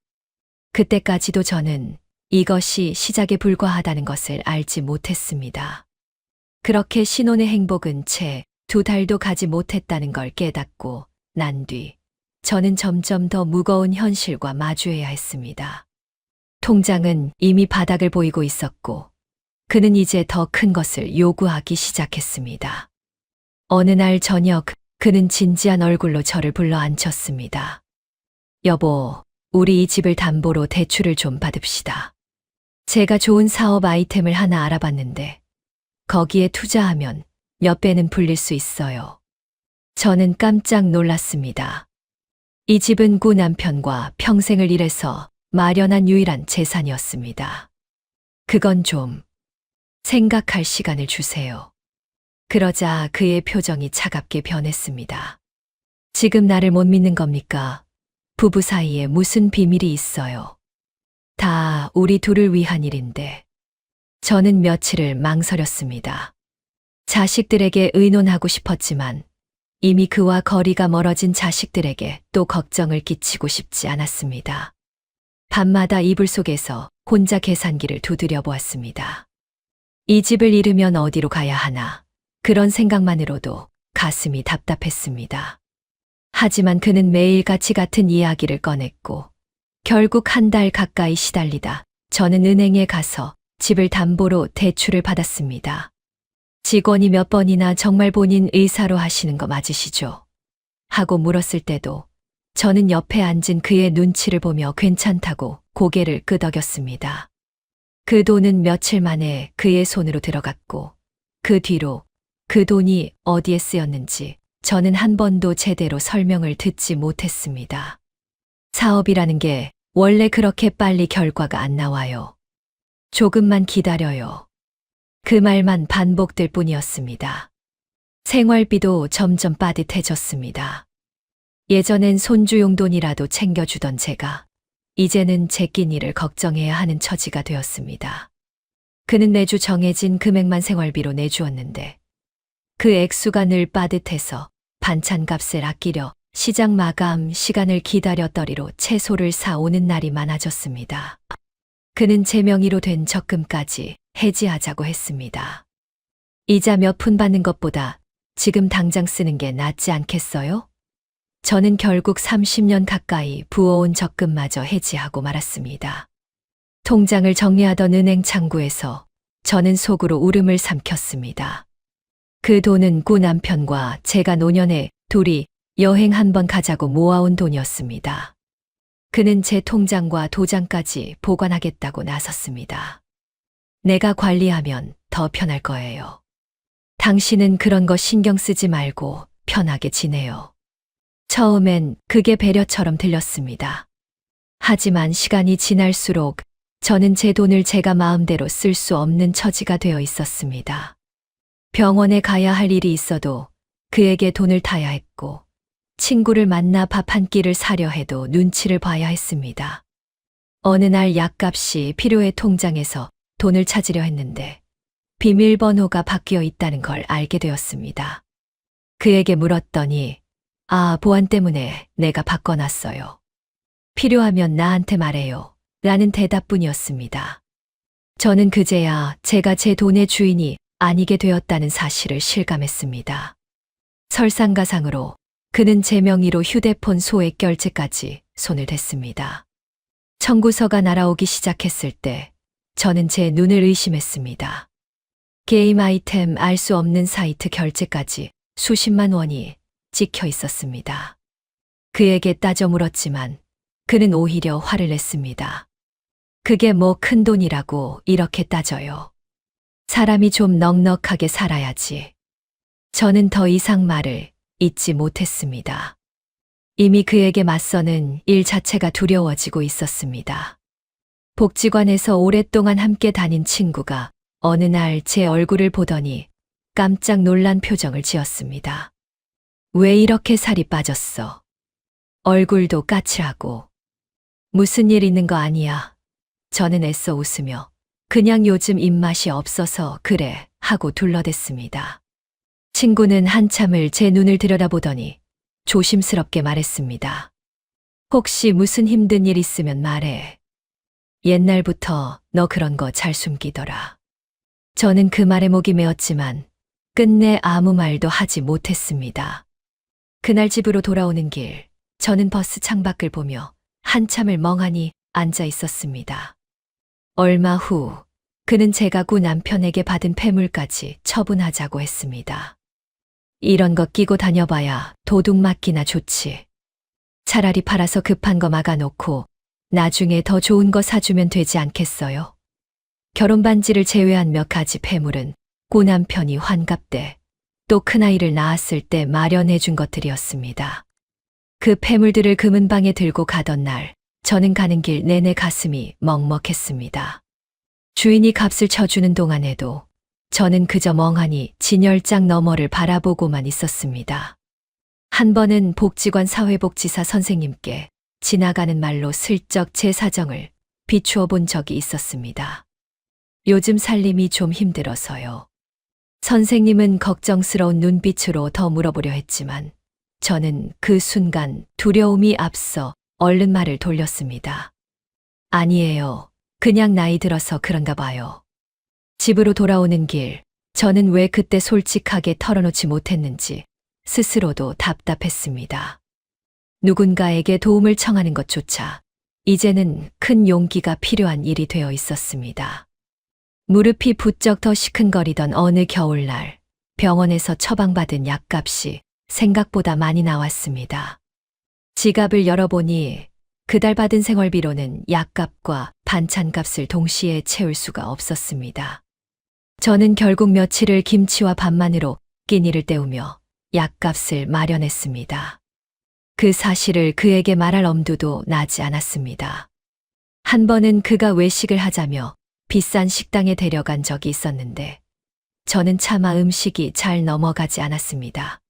그때까지도 저는 이것이 시작에 불과하다는 것을 알지 못했습니다. 그렇게 신혼의 행복은 채 2달도 가지 못했다는 걸 깨닫고 난 뒤 저는 점점 더 무거운 현실과 마주해야 했습니다. 통장은 이미 바닥을 보이고 있었고 그는 이제 더 큰 것을 요구하기 시작했습니다. 어느 날 저녁 그는 진지한 얼굴로 저를 불러 앉혔습니다. 여보, 우리 이 집을 담보로 대출을 좀 받읍시다. 제가 좋은 사업 아이템을 하나 알아봤는데 거기에 투자하면 몇 배는 불릴 수 있어요. 저는 깜짝 놀랐습니다. 이 집은 구 남편과 평생을 일해서 마련한 유일한 재산이었습니다. 그건 좀 생각할 시간을 주세요. 그러자 그의 표정이 차갑게 변했습니다. 지금 나를 못 믿는 겁니까? 부부 사이에 무슨 비밀이 있어요? 다 우리 둘을 위한 일인데. 저는 며칠을 망설였습니다. 자식들에게 의논하고 싶었지만 이미 그와 거리가 멀어진 자식들에게 또 걱정을 끼치고 싶지 않았습니다. 밤마다 이불 속에서 혼자 계산기를 두드려 보았습니다. 이 집을 잃으면 어디로 가야 하나, 그런 생각만으로도 가슴이 답답했습니다. 하지만 그는 매일같이 같은 이야기를 꺼냈고 결국 한 달 가까이 시달리다 저는 은행에 가서 집을 담보로 대출을 받았습니다. 직원이 몇 번이나 정말 본인 의사로 하시는 거 맞으시죠? 하고 물었을 때도 저는 옆에 앉은 그의 눈치를 보며 괜찮다고 고개를 끄덕였습니다. 그 돈은 며칠 만에 그의 손으로 들어갔고 그 뒤로 그 돈이 어디에 쓰였는지 저는 한 번도 제대로 설명을 듣지 못했습니다. 사업이라는 게 원래 그렇게 빨리 결과가 안 나와요. 조금만 기다려요. 그 말만 반복될 뿐이었습니다. 생활비도 점점 빠듯해졌습니다. 예전엔 손주 용돈이라도 챙겨주던 제가 이제는 제 끼니를 걱정해야 하는 처지가 되었습니다. 그는 매주 정해진 금액만 생활비로 내주었는데 그 액수가 늘 빠듯해서 반찬값을 아끼려 시장 마감 시간을 기다렸더리로 채소를 사오는 날이 많아졌습니다. 그는 제 명의로 된 적금까지 해지하자고 했습니다. 이자 몇 푼 받는 것보다 지금 당장 쓰는 게 낫지 않겠어요? 저는 결국 30년 가까이 부어온 적금마저 해지하고 말았습니다. 통장을 정리하던 은행 창구에서 저는 속으로 울음을 삼켰습니다. 그 돈은 구 남편과 제가 노년에 둘이 여행 한번 가자고 모아온 돈이었습니다. 그는 제 통장과 도장까지 보관하겠다고 나섰습니다. 내가 관리하면 더 편할 거예요. 당신은 그런 거 신경 쓰지 말고 편하게 지내요. 처음엔 그게 배려처럼 들렸습니다. 하지만 시간이 지날수록 저는 제 돈을 제가 마음대로 쓸 수 없는 처지가 되어 있었습니다. 병원에 가야 할 일이 있어도 그에게 돈을 타야 했고 친구를 만나 밥 한 끼를 사려 해도 눈치를 봐야 했습니다. 어느 날 약값이 필요해 통장에서 돈을 찾으려 했는데 비밀번호가 바뀌어 있다는 걸 알게 되었습니다. 그에게 물었더니 보안 때문에 내가 바꿔놨어요. 필요하면 나한테 말해요. 라는 대답뿐이었습니다. 저는 그제야 제가 제 돈의 주인이 아니게 되었다는 사실을 실감했습니다. 설상가상으로 그는 제 명의로 휴대폰 소액 결제까지 손을 댔습니다. 청구서가 날아오기 시작했을 때 저는 제 눈을 의심했습니다. 게임 아이템 알 수 없는 사이트 결제까지 수십만 원이 찍혀 있었습니다. 그에게 따져 물었지만 그는 오히려 화를 냈습니다. 그게 뭐 큰 돈이라고 이렇게 따져요. 사람이 좀 넉넉하게 살아야지. 저는 더 이상 말을 잇지 못했습니다. 이미 그에게 맞서는 일 자체가 두려워지고 있었습니다. 복지관에서 오랫동안 함께 다닌 친구가 어느 날 제 얼굴을 보더니 깜짝 놀란 표정을 지었습니다. 왜 이렇게 살이 빠졌어? 얼굴도 까칠하고. 무슨 일 있는 거 아니야. 저는 애써 웃으며 그냥 요즘 입맛이 없어서 그래 하고 둘러댔습니다. 친구는 한참을 제 눈을 들여다보더니 조심스럽게 말했습니다. 혹시 무슨 힘든 일 있으면 말해. 옛날부터 너 그런 거 잘 숨기더라. 저는 그 말에 목이 메었지만 끝내 아무 말도 하지 못했습니다. 그날 집으로 돌아오는 길, 저는 버스 창밖을 보며 한참을 멍하니 앉아 있었습니다. 얼마 후, 그는 제가 구 남편에게 받은 폐물까지 처분하자고 했습니다. 이런 거 끼고 다녀봐야 도둑 맞기나 좋지. 차라리 팔아서 급한 거 막아놓고 나중에 더 좋은 거 사주면 되지 않겠어요? 결혼 반지를 제외한 몇 가지 폐물은 고 남편이 환갑 때 또 큰아이를 낳았을 때 마련해 준 것들이었습니다. 그 폐물들을 금은방에 들고 가던 날, 저는 가는 길 내내 가슴이 먹먹했습니다. 주인이 값을 쳐주는 동안에도 저는 그저 멍하니 진열장 너머를 바라보고만 있었습니다. 한 번은 복지관 사회복지사 선생님께 지나가는 말로 슬쩍 제 사정을 비추어 본 적이 있었습니다. 요즘 살림이 좀 힘들어서요. 선생님은 걱정스러운 눈빛으로 더 물어보려 했지만 저는 그 순간 두려움이 앞서 얼른 말을 돌렸습니다. 아니에요. 그냥 나이 들어서 그런가 봐요. 집으로 돌아오는 길, 저는 왜 그때 솔직하게 털어놓지 못했는지 스스로도 답답했습니다. 누군가에게 도움을 청하는 것조차 이제는 큰 용기가 필요한 일이 되어 있었습니다. 무릎이 부쩍 더 시큰거리던 어느 겨울날, 병원에서 처방받은 약값이 생각보다 많이 나왔습니다. 지갑을 열어보니 그달 받은 생활비로는 약값과 반찬값을 동시에 채울 수가 없었습니다. 저는 결국 며칠을 김치와 밥만으로 끼니를 때우며 약값을 마련했습니다. 그 사실을 그에게 말할 엄두도 나지 않았습니다. 한 번은 그가 외식을 하자며 비싼 식당에 데려간 적이 있었는데 저는 차마 음식이 잘 넘어가지 않았습니다.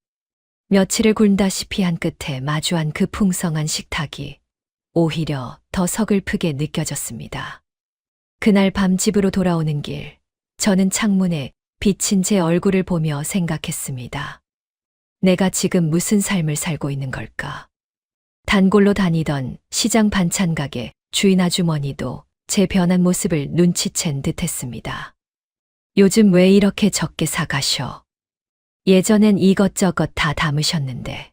며칠을 굶다시피 한 끝에 마주한 그 풍성한 식탁이 오히려 더 서글프게 느껴졌습니다. 그날 밤 집으로 돌아오는 길, 저는 창문에 비친 제 얼굴을 보며 생각했습니다. 내가 지금 무슨 삶을 살고 있는 걸까? 단골로 다니던 시장 반찬 가게 주인 아주머니도 제 변한 모습을 눈치챈 듯 했습니다. 요즘 왜 이렇게 적게 사가셔? 예전엔 이것저것 다 담으셨는데.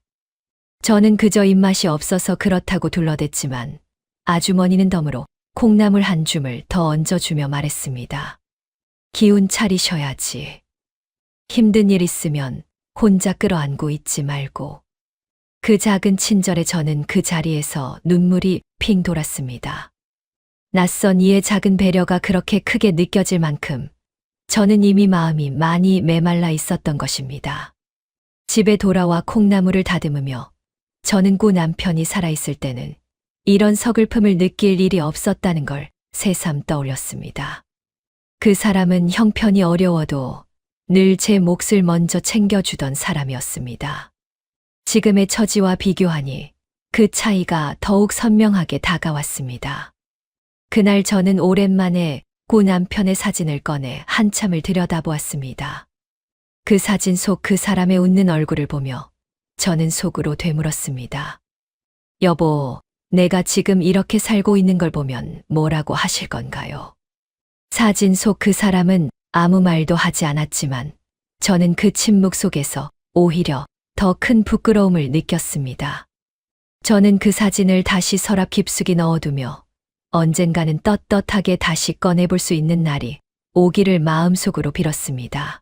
저는 그저 입맛이 없어서 그렇다고 둘러댔지만 아주머니는 덤으로 콩나물 한 줌을 더 얹어주며 말했습니다. 기운 차리셔야지. 힘든 일 있으면 혼자 끌어안고 있지 말고. 그 작은 친절에 저는 그 자리에서 눈물이 핑 돌았습니다. 낯선 이의 작은 배려가 그렇게 크게 느껴질 만큼 저는 이미 마음이 많이 메말라 있었던 것입니다. 집에 돌아와 콩나물을 다듬으며 저는 고 남편이 살아있을 때는 이런 서글픔을 느낄 일이 없었다는 걸 새삼 떠올렸습니다. 그 사람은 형편이 어려워도 늘 제 몫을 먼저 챙겨주던 사람이었습니다. 지금의 처지와 비교하니 그 차이가 더욱 선명하게 다가왔습니다. 그날 저는 오랜만에 고 남편의 사진을 꺼내 한참을 들여다보았습니다. 그 사진 속 그 사람의 웃는 얼굴을 보며 저는 속으로 되물었습니다. 여보, 내가 지금 이렇게 살고 있는 걸 보면 뭐라고 하실 건가요? 사진 속 그 사람은 아무 말도 하지 않았지만 저는 그 침묵 속에서 오히려 더 큰 부끄러움을 느꼈습니다. 저는 그 사진을 다시 서랍 깊숙이 넣어두며 언젠가는 떳떳하게 다시 꺼내볼 수 있는 날이 오기를 마음속으로 빌었습니다.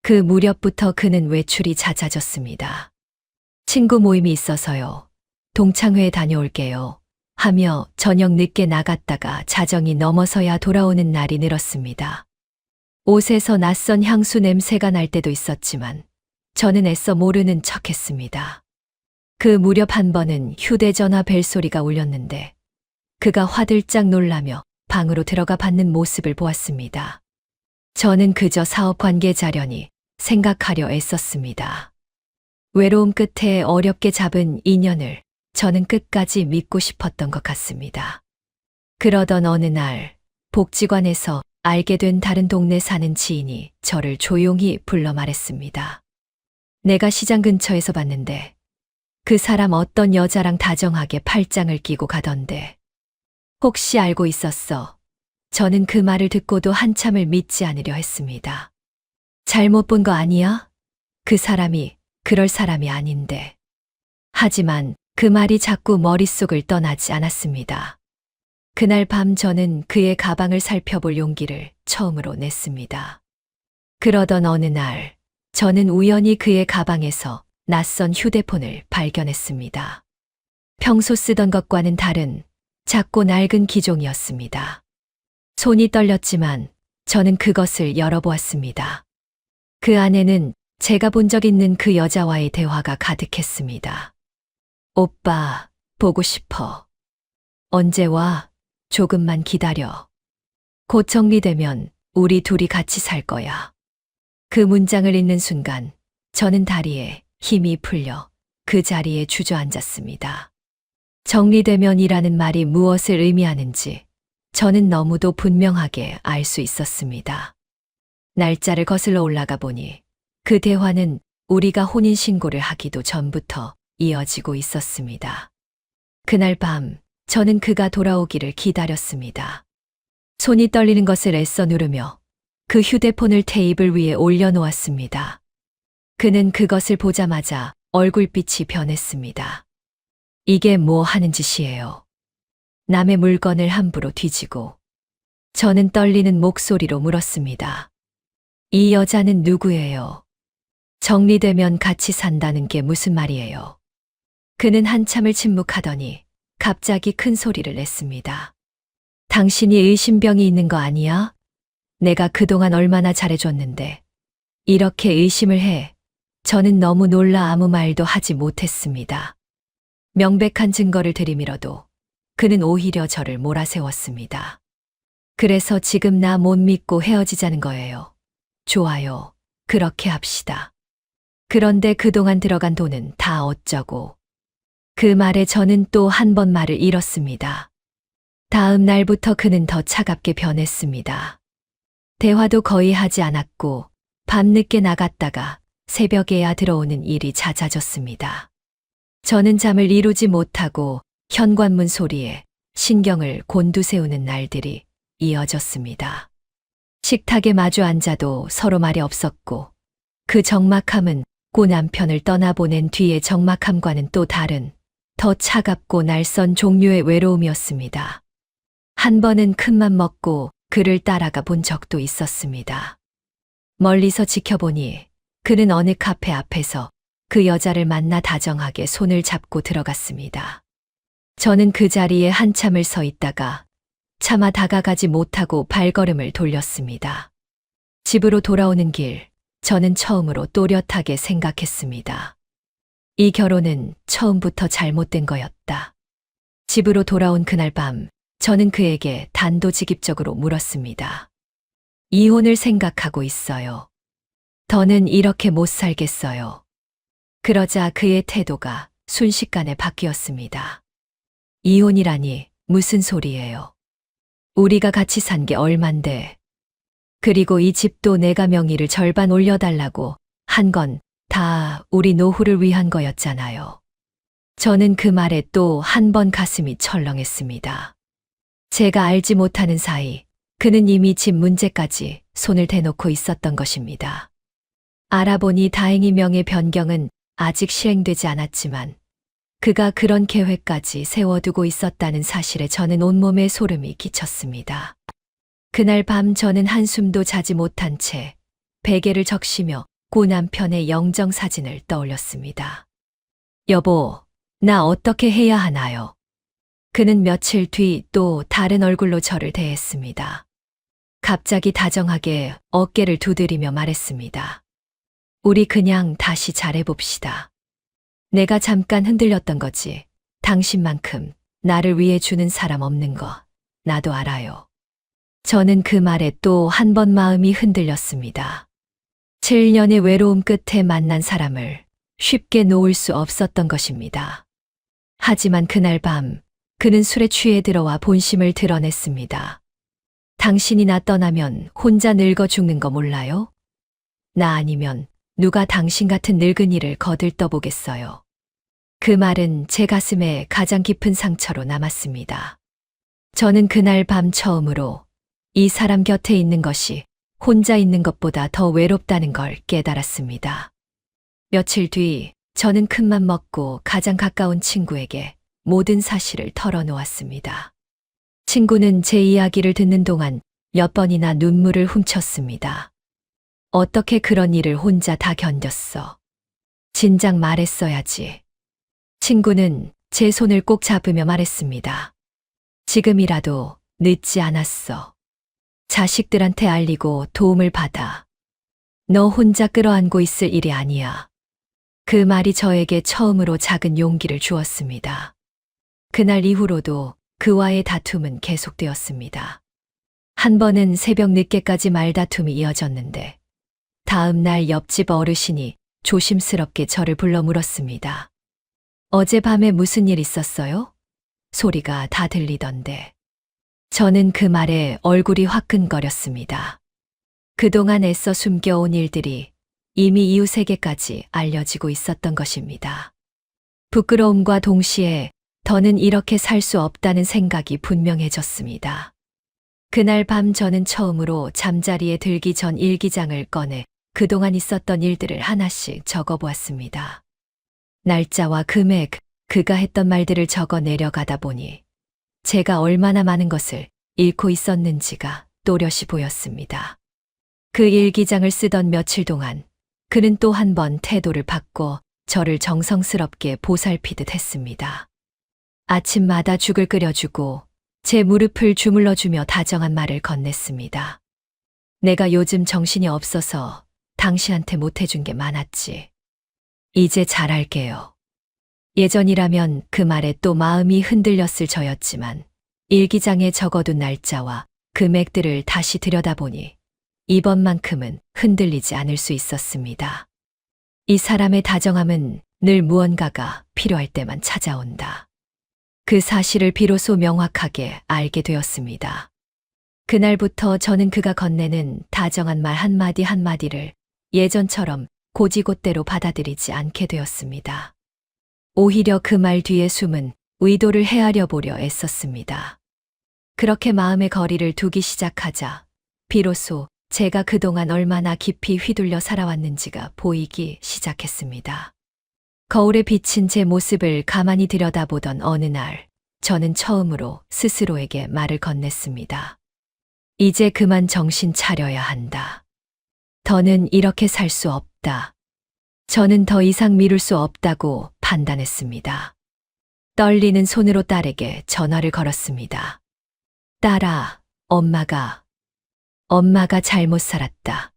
그 무렵부터 그는 외출이 잦아졌습니다. 친구 모임이 있어서요. 동창회에 다녀올게요. 하며 저녁 늦게 나갔다가 자정이 넘어서야 돌아오는 날이 늘었습니다. 옷에서 낯선 향수 냄새가 날 때도 있었지만 저는 애써 모르는 척했습니다. 그 무렵 한 번은 휴대전화 벨소리가 울렸는데 그가 화들짝 놀라며 방으로 들어가 받는 모습을 보았습니다. 저는 그저 사업 관계자려니 생각하려 애썼습니다. 외로움 끝에 어렵게 잡은 인연을 저는 끝까지 믿고 싶었던 것 같습니다. 그러던 어느 날 복지관에서 알게 된 다른 동네 사는 지인이 저를 조용히 불러 말했습니다. 내가 시장 근처에서 봤는데 그 사람 어떤 여자랑 다정하게 팔짱을 끼고 가던데 혹시 알고 있었어? 저는 그 말을 듣고도 한참을 믿지 않으려 했습니다. 잘못 본 거 아니야? 그 사람이 그럴 사람이 아닌데. 하지만 그 말이 자꾸 머릿속을 떠나지 않았습니다. 그날 밤 저는 그의 가방을 살펴볼 용기를 처음으로 냈습니다. 그러던 어느 날, 저는 우연히 그의 가방에서 낯선 휴대폰을 발견했습니다. 평소 쓰던 것과는 다른 작고 낡은 기종이었습니다. 손이 떨렸지만 저는 그것을 열어보았습니다. 그 안에는 제가 본 적 있는 그 여자와의 대화가 가득했습니다. 오빠, 보고 싶어. 언제 와? 조금만 기다려. 곧 정리되면 우리 둘이 같이 살 거야. 그 문장을 읽는 순간 저는 다리에 힘이 풀려 그 자리에 주저앉았습니다. 정리되면이라는 말이 무엇을 의미하는지 저는 너무도 분명하게 알 수 있었습니다. 날짜를 거슬러 올라가 보니 그 대화는 우리가 혼인신고를 하기도 전부터 이어지고 있었습니다. 그날 밤 저는 그가 돌아오기를 기다렸습니다. 손이 떨리는 것을 애써 누르며 그 휴대폰을 테이블 위에 올려놓았습니다. 그는 그것을 보자마자 얼굴빛이 변했습니다. 이게 뭐 하는 짓이에요? 남의 물건을 함부로 뒤지고. 저는 떨리는 목소리로 물었습니다. 이 여자는 누구예요? 정리되면 같이 산다는 게 무슨 말이에요? 그는 한참을 침묵하더니 갑자기 큰 소리를 냈습니다. 당신이 의심병이 있는 거 아니야? 내가 그동안 얼마나 잘해줬는데. 이렇게 의심을 해. 저는 너무 놀라 아무 말도 하지 못했습니다. 명백한 증거를 들이밀어도 그는 오히려 저를 몰아세웠습니다. 그래서 지금 나 못 믿고 헤어지자는 거예요. 좋아요. 그렇게 합시다. 그런데 그동안 들어간 돈은 다 어쩌고. 그 말에 저는 또 한 번 말을 잃었습니다. 다음 날부터 그는 더 차갑게 변했습니다. 대화도 거의 하지 않았고 밤늦게 나갔다가 새벽에야 들어오는 일이 잦아졌습니다. 저는 잠을 이루지 못하고 현관문 소리에 신경을 곤두세우는 날들이 이어졌습니다. 식탁에 마주 앉아도 서로 말이 없었고 그 적막함은 고 남편을 떠나보낸 뒤의 적막함과는 또 다른 더 차갑고 날선 종류의 외로움이었습니다. 한 번은 큰맘 먹고 그를 따라가 본 적도 있었습니다. 멀리서 지켜보니 그는 어느 카페 앞에서 그 여자를 만나 다정하게 손을 잡고 들어갔습니다. 저는 그 자리에 한참을 서 있다가 차마 다가가지 못하고 발걸음을 돌렸습니다. 집으로 돌아오는 길, 저는 처음으로 또렷하게 생각했습니다. 이 결혼은 처음부터 잘못된 거였다. 집으로 돌아온 그날 밤, 저는 그에게 단도직입적으로 물었습니다. 이혼을 생각하고 있어요. 더는 이렇게 못 살겠어요. 그러자 그의 태도가 순식간에 바뀌었습니다. 이혼이라니 무슨 소리예요? 우리가 같이 산 게 얼만데. 그리고 이 집도 내가 명의를 절반 올려달라고 한 건 다 우리 노후를 위한 거였잖아요. 저는 그 말에 또 한 번 가슴이 철렁했습니다. 제가 알지 못하는 사이 그는 이미 집 문제까지 손을 대놓고 있었던 것입니다. 알아보니 다행히 명예 변경은 아직 실행되지 않았지만 그가 그런 계획까지 세워두고 있었다는 사실에 저는 온몸에 소름이 끼쳤습니다. 그날 밤 저는 한숨도 자지 못한 채 베개를 적시며 고 남편의 영정 사진을 떠올렸습니다. 여보, 나 어떻게 해야 하나요? 그는 며칠 뒤 또 다른 얼굴로 저를 대했습니다. 갑자기 다정하게 어깨를 두드리며 말했습니다. 우리 그냥 다시 잘해봅시다. 내가 잠깐 흔들렸던 거지. 당신만큼 나를 위해 주는 사람 없는 거 나도 알아요. 저는 그 말에 또 한 번 마음이 흔들렸습니다. 7년의 외로움 끝에 만난 사람을 쉽게 놓을 수 없었던 것입니다. 하지만 그날 밤 그는 술에 취해 들어와 본심을 드러냈습니다. 당신이 나 떠나면 혼자 늙어 죽는 거 몰라요? 나 아니면 누가 당신 같은 늙은이를 거들떠보겠어요. 그 말은 제 가슴에 가장 깊은 상처로 남았습니다. 저는 그날 밤 처음으로 이 사람 곁에 있는 것이 혼자 있는 것보다 더 외롭다는 걸 깨달았습니다. 며칠 뒤 저는 큰맘 먹고 가장 가까운 친구에게 모든 사실을 털어놓았습니다. 친구는 제 이야기를 듣는 동안 몇 번이나 눈물을 훔쳤습니다. 어떻게 그런 일을 혼자 다 견뎠어? 진작 말했어야지. 친구는 제 손을 꼭 잡으며 말했습니다. 지금이라도 늦지 않았어. 자식들한테 알리고 도움을 받아. 너 혼자 끌어안고 있을 일이 아니야. 그 말이 저에게 처음으로 작은 용기를 주었습니다. 그날 이후로도 그와의 다툼은 계속되었습니다. 한 번은 새벽 늦게까지 말다툼이 이어졌는데 다음 날 옆집 어르신이 조심스럽게 저를 불러 물었습니다. 어젯밤에 무슨 일 있었어요? 소리가 다 들리던데. 저는 그 말에 얼굴이 화끈거렸습니다. 그동안 애써 숨겨온 일들이 이미 이웃에게까지 알려지고 있었던 것입니다. 부끄러움과 동시에 더는 이렇게 살 수 없다는 생각이 분명해졌습니다. 그날 밤 저는 처음으로 잠자리에 들기 전 일기장을 꺼내 그동안 있었던 일들을 하나씩 적어보았습니다. 날짜와 금액, 그가 했던 말들을 적어 내려가다 보니 제가 얼마나 많은 것을 잃고 있었는지가 또렷이 보였습니다. 그 일기장을 쓰던 며칠 동안 그는 또 한 번 태도를 바꿔 저를 정성스럽게 보살피듯 했습니다. 아침마다 죽을 끓여주고 제 무릎을 주물러주며 다정한 말을 건넸습니다. 내가 요즘 정신이 없어서 당신한테 못해준 게 많았지. 이제 잘할게요. 예전이라면 그 말에 또 마음이 흔들렸을 저였지만 일기장에 적어둔 날짜와 금액들을 다시 들여다보니 이번만큼은 흔들리지 않을 수 있었습니다. 이 사람의 다정함은 늘 무언가가 필요할 때만 찾아온다. 그 사실을 비로소 명확하게 알게 되었습니다. 그날부터 저는 그가 건네는 다정한 말 한마디 한마디를 예전처럼 고지곳대로 받아들이지 않게 되었습니다. 오히려 그 말 뒤에 숨은 의도를 헤아려 보려 애썼습니다. 그렇게 마음의 거리를 두기 시작하자 비로소 제가 그동안 얼마나 깊이 휘둘려 살아왔는지가 보이기 시작했습니다. 거울에 비친 제 모습을 가만히 들여다보던 어느 날, 저는 처음으로 스스로에게 말을 건넸습니다. 이제 그만 정신 차려야 한다. 더는 이렇게 살 수 없다. 저는 더 이상 미룰 수 없다고 판단했습니다. 떨리는 손으로 딸에게 전화를 걸었습니다. 딸아, 엄마가 잘못 살았다.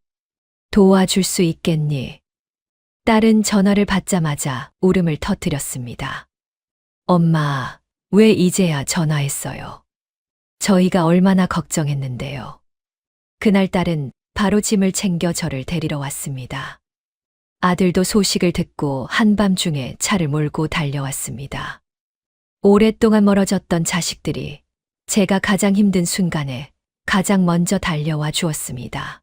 도와줄 수 있겠니? 딸은 전화를 받자마자 울음을 터뜨렸습니다. 엄마, 왜 이제야 전화했어요? 저희가 얼마나 걱정했는데요. 그날 딸은 바로 짐을 챙겨 저를 데리러 왔습니다. 아들도 소식을 듣고 한밤중에 차를 몰고 달려왔습니다. 오랫동안 멀어졌던 자식들이 제가 가장 힘든 순간에 가장 먼저 달려와 주었습니다.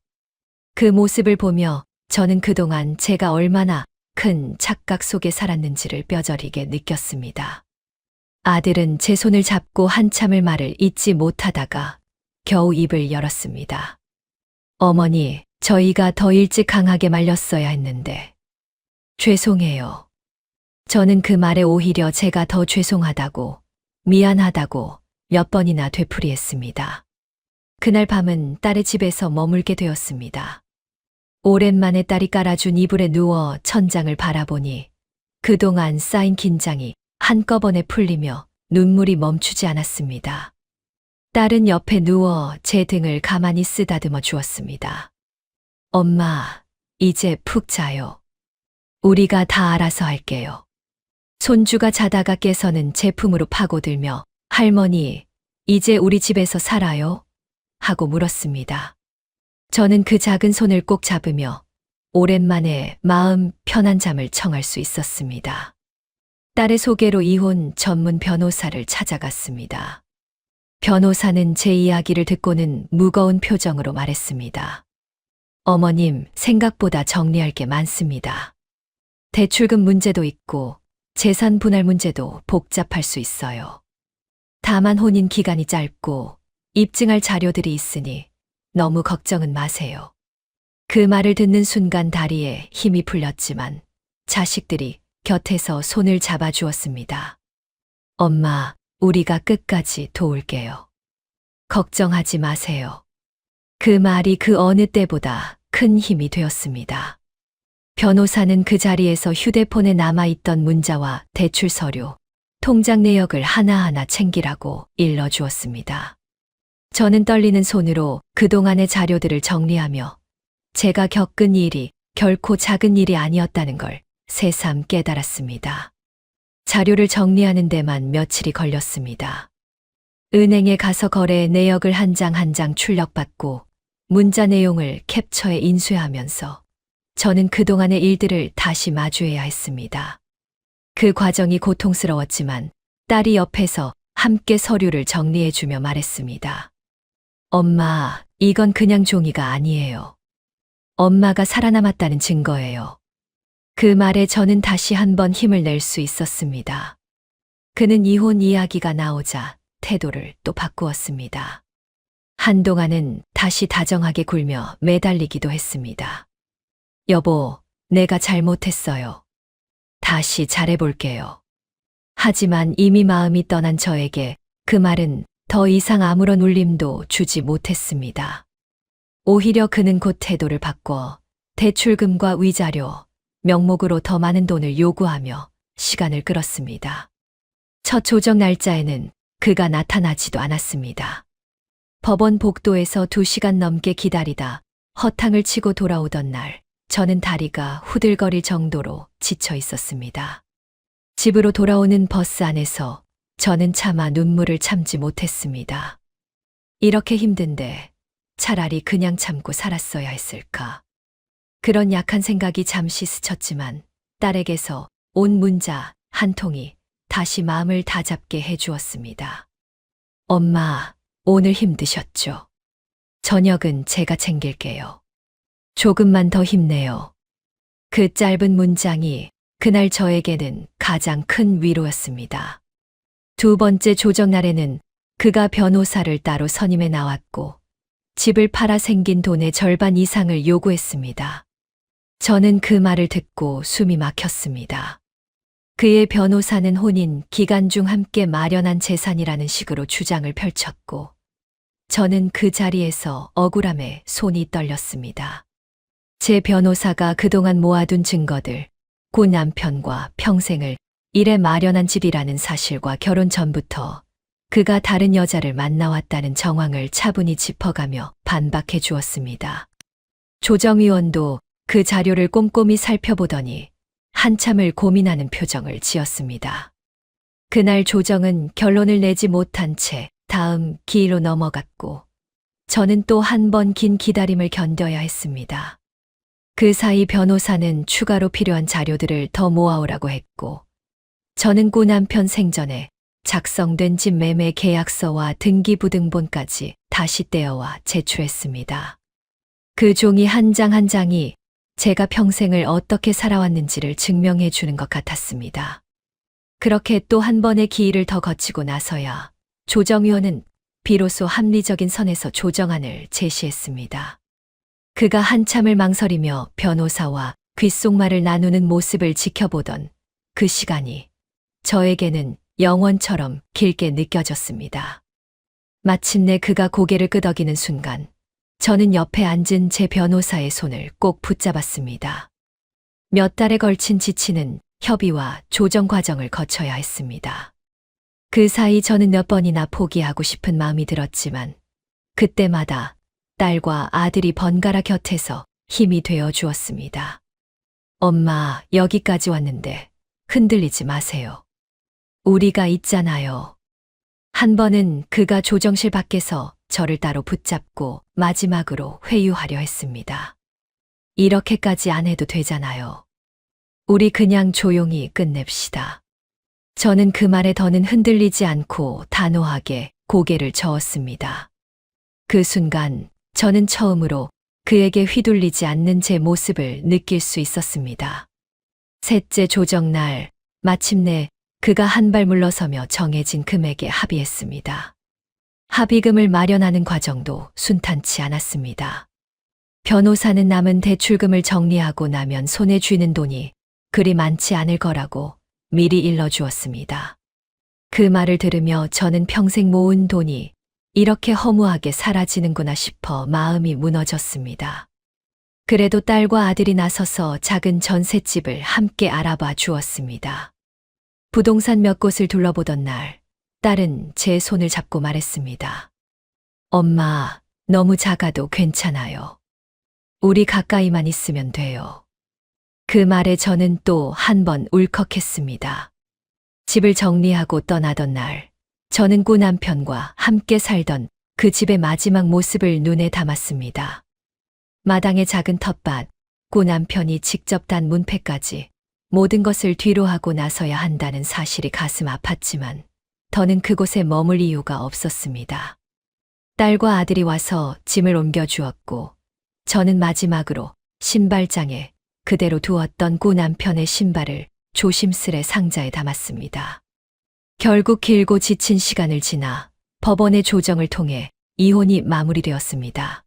그 모습을 보며 저는 그동안 제가 얼마나 큰 착각 속에 살았는지를 뼈저리게 느꼈습니다. 아들은 제 손을 잡고 한참을 말을 잇지 못하다가 겨우 입을 열었습니다. 어머니, 저희가 더 일찍 강하게 말렸어야 했는데. 죄송해요. 저는 그 말에 오히려 제가 더 죄송하다고, 미안하다고 몇 번이나 되풀이했습니다. 그날 밤은 딸의 집에서 머물게 되었습니다. 오랜만에 딸이 깔아준 이불에 누워 천장을 바라보니 그동안 쌓인 긴장이 한꺼번에 풀리며 눈물이 멈추지 않았습니다. 딸은 옆에 누워 제 등을 가만히 쓰다듬어 주었습니다. 엄마, 이제 푹 자요. 우리가 다 알아서 할게요. 손주가 자다가 깨서는 제 품으로 파고들며 할머니, 이제 우리 집에서 살아요? 하고 물었습니다. 저는 그 작은 손을 꼭 잡으며 오랜만에 마음 편한 잠을 청할 수 있었습니다. 딸의 소개로 이혼 전문 변호사를 찾아갔습니다. 변호사는 제 이야기를 듣고는 무거운 표정으로 말했습니다. 어머님, 생각보다 정리할 게 많습니다. 대출금 문제도 있고 재산 분할 문제도 복잡할 수 있어요. 다만 혼인 기간이 짧고 입증할 자료들이 있으니 너무 걱정은 마세요. 그 말을 듣는 순간 다리에 힘이 풀렸지만 자식들이 곁에서 손을 잡아주었습니다. 엄마, 우리가 끝까지 도울게요. 걱정하지 마세요. 그 말이 그 어느 때보다 큰 힘이 되었습니다. 변호사는 그 자리에서 휴대폰에 남아있던 문자와 대출 서류, 통장 내역을 하나하나 챙기라고 일러주었습니다. 저는 떨리는 손으로 그동안의 자료들을 정리하며 제가 겪은 일이 결코 작은 일이 아니었다는 걸 새삼 깨달았습니다. 자료를 정리하는 데만 며칠이 걸렸습니다. 은행에 가서 거래 내역을 한 장 한 장 출력받고 문자 내용을 캡처해 인쇄하면서 저는 그동안의 일들을 다시 마주해야 했습니다. 그 과정이 고통스러웠지만 딸이 옆에서 함께 서류를 정리해주며 말했습니다. 엄마, 이건 그냥 종이가 아니에요. 엄마가 살아남았다는 증거예요. 그 말에 저는 다시 한번 힘을 낼 수 있었습니다. 그는 이혼 이야기가 나오자 태도를 또 바꾸었습니다. 한동안은 다시 다정하게 굴며 매달리기도 했습니다. 여보, 내가 잘못했어요. 다시 잘해볼게요. 하지만 이미 마음이 떠난 저에게 그 말은 더 이상 아무런 울림도 주지 못했습니다. 오히려 그는 곧 태도를 바꿔 대출금과 위자료, 명목으로 더 많은 돈을 요구하며 시간을 끌었습니다. 첫 조정 날짜에는 그가 나타나지도 않았습니다. 법원 복도에서 2시간 넘게 기다리다 허탕을 치고 돌아오던 날, 저는 다리가 후들거릴 정도로 지쳐 있었습니다. 집으로 돌아오는 버스 안에서 저는 차마 눈물을 참지 못했습니다. 이렇게 힘든데 차라리 그냥 참고 살았어야 했을까. 그런 약한 생각이 잠시 스쳤지만 딸에게서 온 문자 한 통이 다시 마음을 다잡게 해주었습니다. 엄마, 오늘 힘드셨죠? 저녁은 제가 챙길게요. 조금만 더 힘내요. 그 짧은 문장이 그날 저에게는 가장 큰 위로였습니다. 두 번째 조정 날에는 그가 변호사를 따로 선임해 나왔고 집을 팔아 생긴 돈의 절반 이상을 요구했습니다. 저는 그 말을 듣고 숨이 막혔습니다. 그의 변호사는 혼인 기간 중 함께 마련한 재산이라는 식으로 주장을 펼쳤고 저는 그 자리에서 억울함에 손이 떨렸습니다. 제 변호사가 그동안 모아둔 증거들, 고 남편과 평생을 일해 마련한 집이라는 사실과 결혼 전부터 그가 다른 여자를 만나왔다는 정황을 차분히 짚어가며 반박해 주었습니다. 조정위원도 그 자료를 꼼꼼히 살펴보더니 한참을 고민하는 표정을 지었습니다. 그날 조정은 결론을 내지 못한 채 다음 기일로 넘어갔고 저는 또 한 번 긴 기다림을 견뎌야 했습니다. 그 사이 변호사는 추가로 필요한 자료들을 더 모아오라고 했고 저는 고 남편 생전에 작성된 집 매매 계약서와 등기부등본까지 다시 떼어와 제출했습니다. 그 종이 한 장 한 장이 제가 평생을 어떻게 살아왔는지를 증명해 주는 것 같았습니다. 그렇게 또 한 번의 기일을 더 거치고 나서야 조정위원은 비로소 합리적인 선에서 조정안을 제시했습니다. 그가 한참을 망설이며 변호사와 귓속말을 나누는 모습을 지켜보던 그 시간이 저에게는 영원처럼 길게 느껴졌습니다. 마침내 그가 고개를 끄덕이는 순간 저는 옆에 앉은 제 변호사의 손을 꼭 붙잡았습니다. 몇 달에 걸친 지치는 협의와 조정 과정을 거쳐야 했습니다. 그 사이 저는 몇 번이나 포기하고 싶은 마음이 들었지만 그때마다 딸과 아들이 번갈아 곁에서 힘이 되어 주었습니다. 엄마, 여기까지 왔는데 흔들리지 마세요. 우리가 있잖아요. 한 번은 그가 조정실 밖에서 저를 따로 붙잡고 마지막으로 회유하려 했습니다. 이렇게까지 안 해도 되잖아요. 우리 그냥 조용히 끝냅시다. 저는 그 말에 더는 흔들리지 않고 단호하게 고개를 저었습니다. 그 순간 저는 처음으로 그에게 휘둘리지 않는 제 모습을 느낄 수 있었습니다. 셋째 조정날, 마침내 그가 한 발 물러서며 정해진 금액에 합의했습니다. 합의금을 마련하는 과정도 순탄치 않았습니다. 변호사는 남은 대출금을 정리하고 나면 손에 쥐는 돈이 그리 많지 않을 거라고 미리 일러주었습니다. 그 말을 들으며 저는 평생 모은 돈이 이렇게 허무하게 사라지는구나 싶어 마음이 무너졌습니다. 그래도 딸과 아들이 나서서 작은 전셋집을 함께 알아봐 주었습니다. 부동산 몇 곳을 둘러보던 날, 딸은 제 손을 잡고 말했습니다. 엄마, 너무 작아도 괜찮아요. 우리 가까이만 있으면 돼요. 그 말에 저는 또 한 번 울컥했습니다. 집을 정리하고 떠나던 날, 저는 꾸 남편과 함께 살던 그 집의 마지막 모습을 눈에 담았습니다. 마당의 작은 텃밭, 꾸 남편이 직접 단 문패까지 모든 것을 뒤로 하고 나서야 한다는 사실이 가슴 아팠지만 더는 그곳에 머물 이유가 없었습니다. 딸과 아들이 와서 짐을 옮겨 주었고 저는 마지막으로 신발장에 그대로 두었던 꾸 남편의 신발을 조심스레 상자에 담았습니다. 결국 길고 지친 시간을 지나 법원의 조정을 통해 이혼이 마무리되었습니다.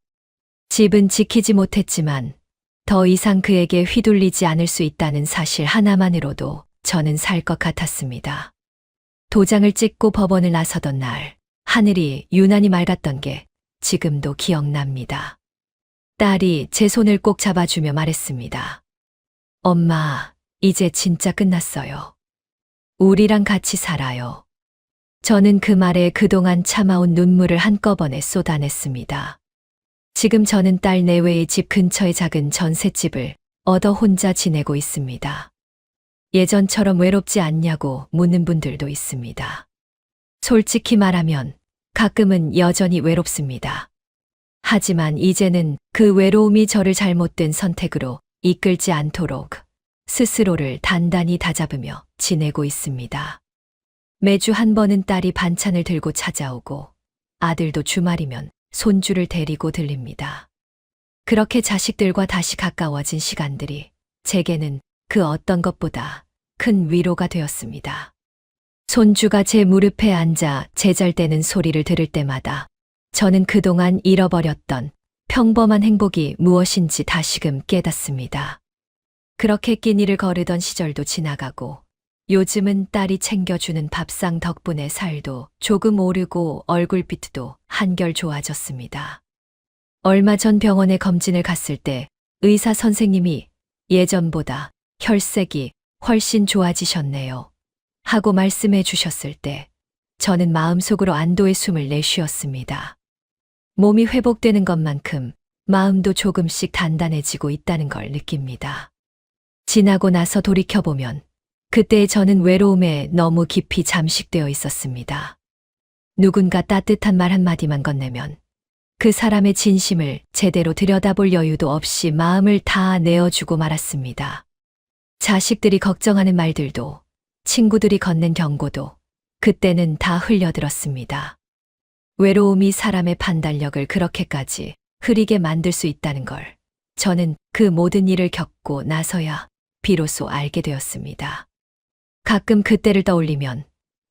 집은 지키지 못했지만 더 이상 그에게 휘둘리지 않을 수 있다는 사실 하나만으로도 저는 살 것 같았습니다. 도장을 찍고 법원을 나서던 날, 하늘이 유난히 맑았던 게 지금도 기억납니다. 딸이 제 손을 꼭 잡아주며 말했습니다. 엄마, 이제 진짜 끝났어요. 우리랑 같이 살아요. 저는 그 말에 그동안 참아온 눈물을 한꺼번에 쏟아냈습니다. 지금 저는 딸 내외의 집 근처의 작은 전셋집을 얻어 혼자 지내고 있습니다. 예전처럼 외롭지 않냐고 묻는 분들도 있습니다. 솔직히 말하면 가끔은 여전히 외롭습니다. 하지만 이제는 그 외로움이 저를 잘못된 선택으로 이끌지 않도록 스스로를 단단히 다잡으며 지내고 있습니다. 매주 한 번은 딸이 반찬을 들고 찾아오고 아들도 주말이면 손주를 데리고 들립니다. 그렇게 자식들과 다시 가까워진 시간들이 제게는 그 어떤 것보다 큰 위로가 되었습니다. 손주가 제 무릎에 앉아 제잘대는 소리를 들을 때마다 저는 그동안 잃어버렸던 평범한 행복이 무엇인지 다시금 깨닫습니다. 그렇게 끼니를 거르던 시절도 지나가고 요즘은 딸이 챙겨주는 밥상 덕분에 살도 조금 오르고 얼굴빛도 한결 좋아졌습니다. 얼마 전 병원에 검진을 갔을 때 의사 선생님이 예전보다 혈색이 훨씬 좋아지셨네요. 하고 말씀해 주셨을 때 저는 마음속으로 안도의 숨을 내쉬었습니다. 몸이 회복되는 것만큼 마음도 조금씩 단단해지고 있다는 걸 느낍니다. 지나고 나서 돌이켜보면 그때 저는 외로움에 너무 깊이 잠식되어 있었습니다. 누군가 따뜻한 말 한마디만 건네면 그 사람의 진심을 제대로 들여다볼 여유도 없이 마음을 다 내어주고 말았습니다. 자식들이 걱정하는 말들도 친구들이 건넨 경고도 그때는 다 흘려들었습니다. 외로움이 사람의 판단력을 그렇게까지 흐리게 만들 수 있다는 걸 저는 그 모든 일을 겪고 나서야 비로소 알게 되었습니다. 가끔 그때를 떠올리면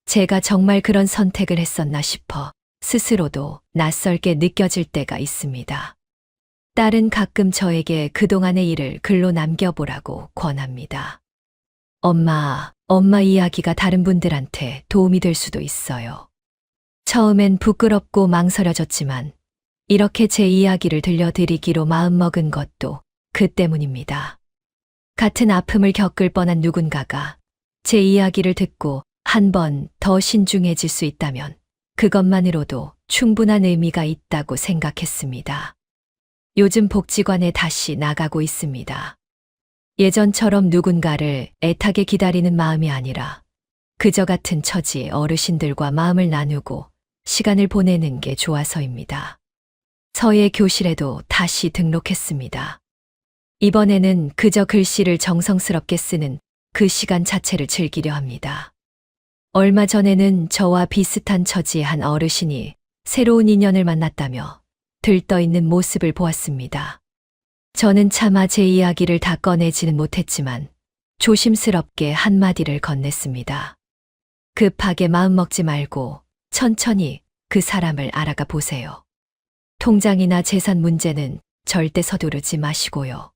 제가 정말 그런 선택을 했었나 싶어 스스로도 낯설게 느껴질 때가 있습니다. 딸은 가끔 저에게 그동안의 일을 글로 남겨보라고 권합니다. 엄마 이야기가 다른 분들한테 도움이 될 수도 있어요. 처음엔 부끄럽고 망설여졌지만 이렇게 제 이야기를 들려드리기로 마음먹은 것도 그 때문입니다. 같은 아픔을 겪을 뻔한 누군가가 제 이야기를 듣고 한 번 더 신중해질 수 있다면 그것만으로도 충분한 의미가 있다고 생각했습니다. 요즘 복지관에 다시 나가고 있습니다. 예전처럼 누군가를 애타게 기다리는 마음이 아니라 그저 같은 처지의 어르신들과 마음을 나누고 시간을 보내는 게 좋아서입니다. 서예 교실에도 다시 등록했습니다. 이번에는 그저 글씨를 정성스럽게 쓰는 그 시간 자체를 즐기려 합니다. 얼마 전에는 저와 비슷한 처지의 한 어르신이 새로운 인연을 만났다며 들떠있는 모습을 보았습니다. 저는 차마 제 이야기를 다 꺼내지는 못했지만 조심스럽게 한마디를 건넸습니다. 급하게 마음먹지 말고 천천히 그 사람을 알아가 보세요. 통장이나 재산 문제는 절대 서두르지 마시고요.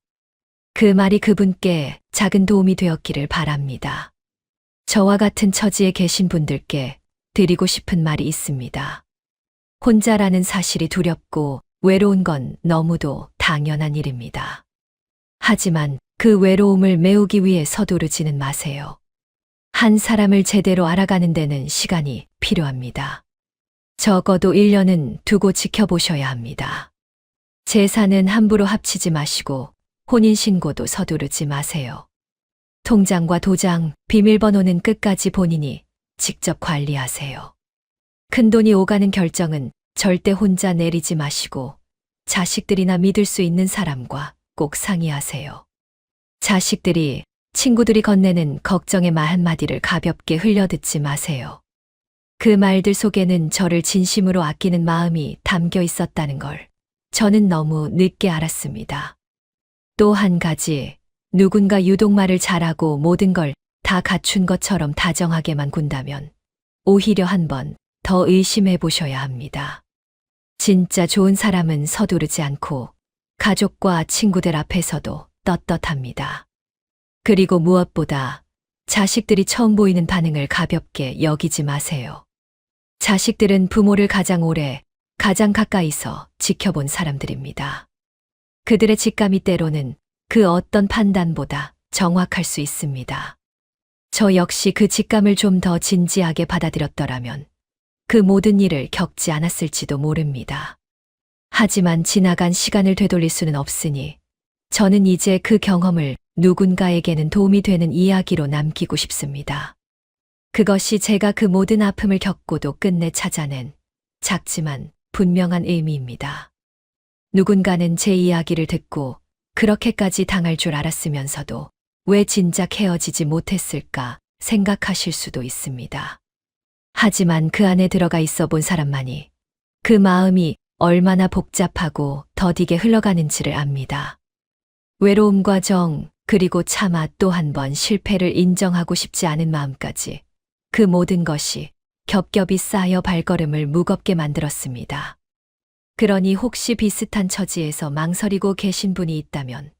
그 말이 그분께 작은 도움이 되었기를 바랍니다. 저와 같은 처지에 계신 분들께 드리고 싶은 말이 있습니다. 혼자라는 사실이 두렵고 외로운 건 너무도 당연한 일입니다. 하지만 그 외로움을 메우기 위해 서두르지는 마세요. 한 사람을 제대로 알아가는 데는 시간이 필요합니다. 적어도 1년은 두고 지켜보셔야 합니다. 재산은 함부로 합치지 마시고 혼인신고도 서두르지 마세요. 통장과 도장, 비밀번호는 끝까지 본인이 직접 관리하세요. 큰돈이 오가는 결정은 절대 혼자 내리지 마시고 자식들이나 믿을 수 있는 사람과 꼭 상의하세요. 자식들이, 친구들이 건네는 걱정의 말 한마디를 가볍게 흘려듣지 마세요. 그 말들 속에는 저를 진심으로 아끼는 마음이 담겨 있었다는 걸 저는 너무 늦게 알았습니다. 또 한 가지, 누군가 유독 말을 잘하고 모든 걸 다 갖춘 것처럼 다정하게만 군다면 오히려 한번 더 의심해 보셔야 합니다. 진짜 좋은 사람은 서두르지 않고 가족과 친구들 앞에서도 떳떳합니다. 그리고 무엇보다 자식들이 처음 보이는 반응을 가볍게 여기지 마세요. 자식들은 부모를 가장 오래, 가장 가까이서 지켜본 사람들입니다. 그들의 직감이 때로는 그 어떤 판단보다 정확할 수 있습니다. 저 역시 그 직감을 좀 더 진지하게 받아들였더라면 그 모든 일을 겪지 않았을지도 모릅니다. 하지만 지나간 시간을 되돌릴 수는 없으니 저는 이제 그 경험을 누군가에게는 도움이 되는 이야기로 남기고 싶습니다. 그것이 제가 그 모든 아픔을 겪고도 끝내 찾아낸 작지만 분명한 의미입니다. 누군가는 제 이야기를 듣고 그렇게까지 당할 줄 알았으면서도 왜 진작 헤어지지 못했을까 생각하실 수도 있습니다. 하지만 그 안에 들어가 있어 본 사람만이 그 마음이 얼마나 복잡하고 더디게 흘러가는지를 압니다. 외로움과 정, 그리고 차마 또 한 번 실패를 인정하고 싶지 않은 마음까지 그 모든 것이 겹겹이 쌓여 발걸음을 무겁게 만들었습니다. 그러니 혹시 비슷한 처지에서 망설이고 계신 분이 있다면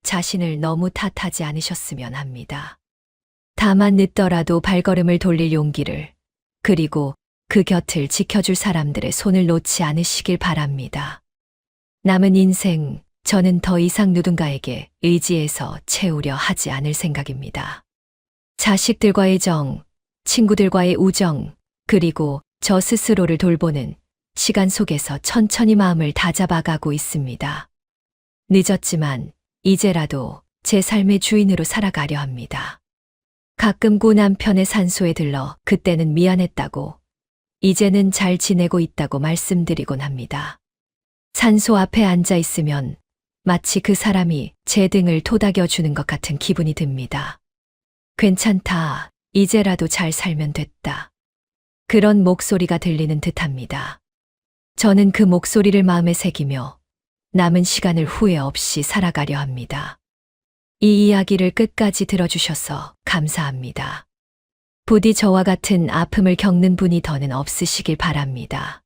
자신을 너무 탓하지 않으셨으면 합니다. 다만 늦더라도 발걸음을 돌릴 용기를, 그리고 그 곁을 지켜줄 사람들의 손을 놓지 않으시길 바랍니다. 남은 인생, 저는 더 이상 누군가에게 의지해서 채우려 하지 않을 생각입니다. 자식들과의 정, 친구들과의 우정, 그리고 저 스스로를 돌보는 시간 속에서 천천히 마음을 다잡아가고 있습니다. 늦었지만 이제라도 제 삶의 주인으로 살아가려 합니다. 가끔 고 남편의 산소에 들러 그때는 미안했다고, 이제는 잘 지내고 있다고 말씀드리곤 합니다. 산소 앞에 앉아 있으면 마치 그 사람이 제 등을 토닥여주는 것 같은 기분이 듭니다. 괜찮다, 이제라도 잘 살면 됐다. 그런 목소리가 들리는 듯합니다. 저는 그 목소리를 마음에 새기며 남은 시간을 후회 없이 살아가려 합니다. 이 이야기를 끝까지 들어주셔서 감사합니다. 부디 저와 같은 아픔을 겪는 분이 더는 없으시길 바랍니다.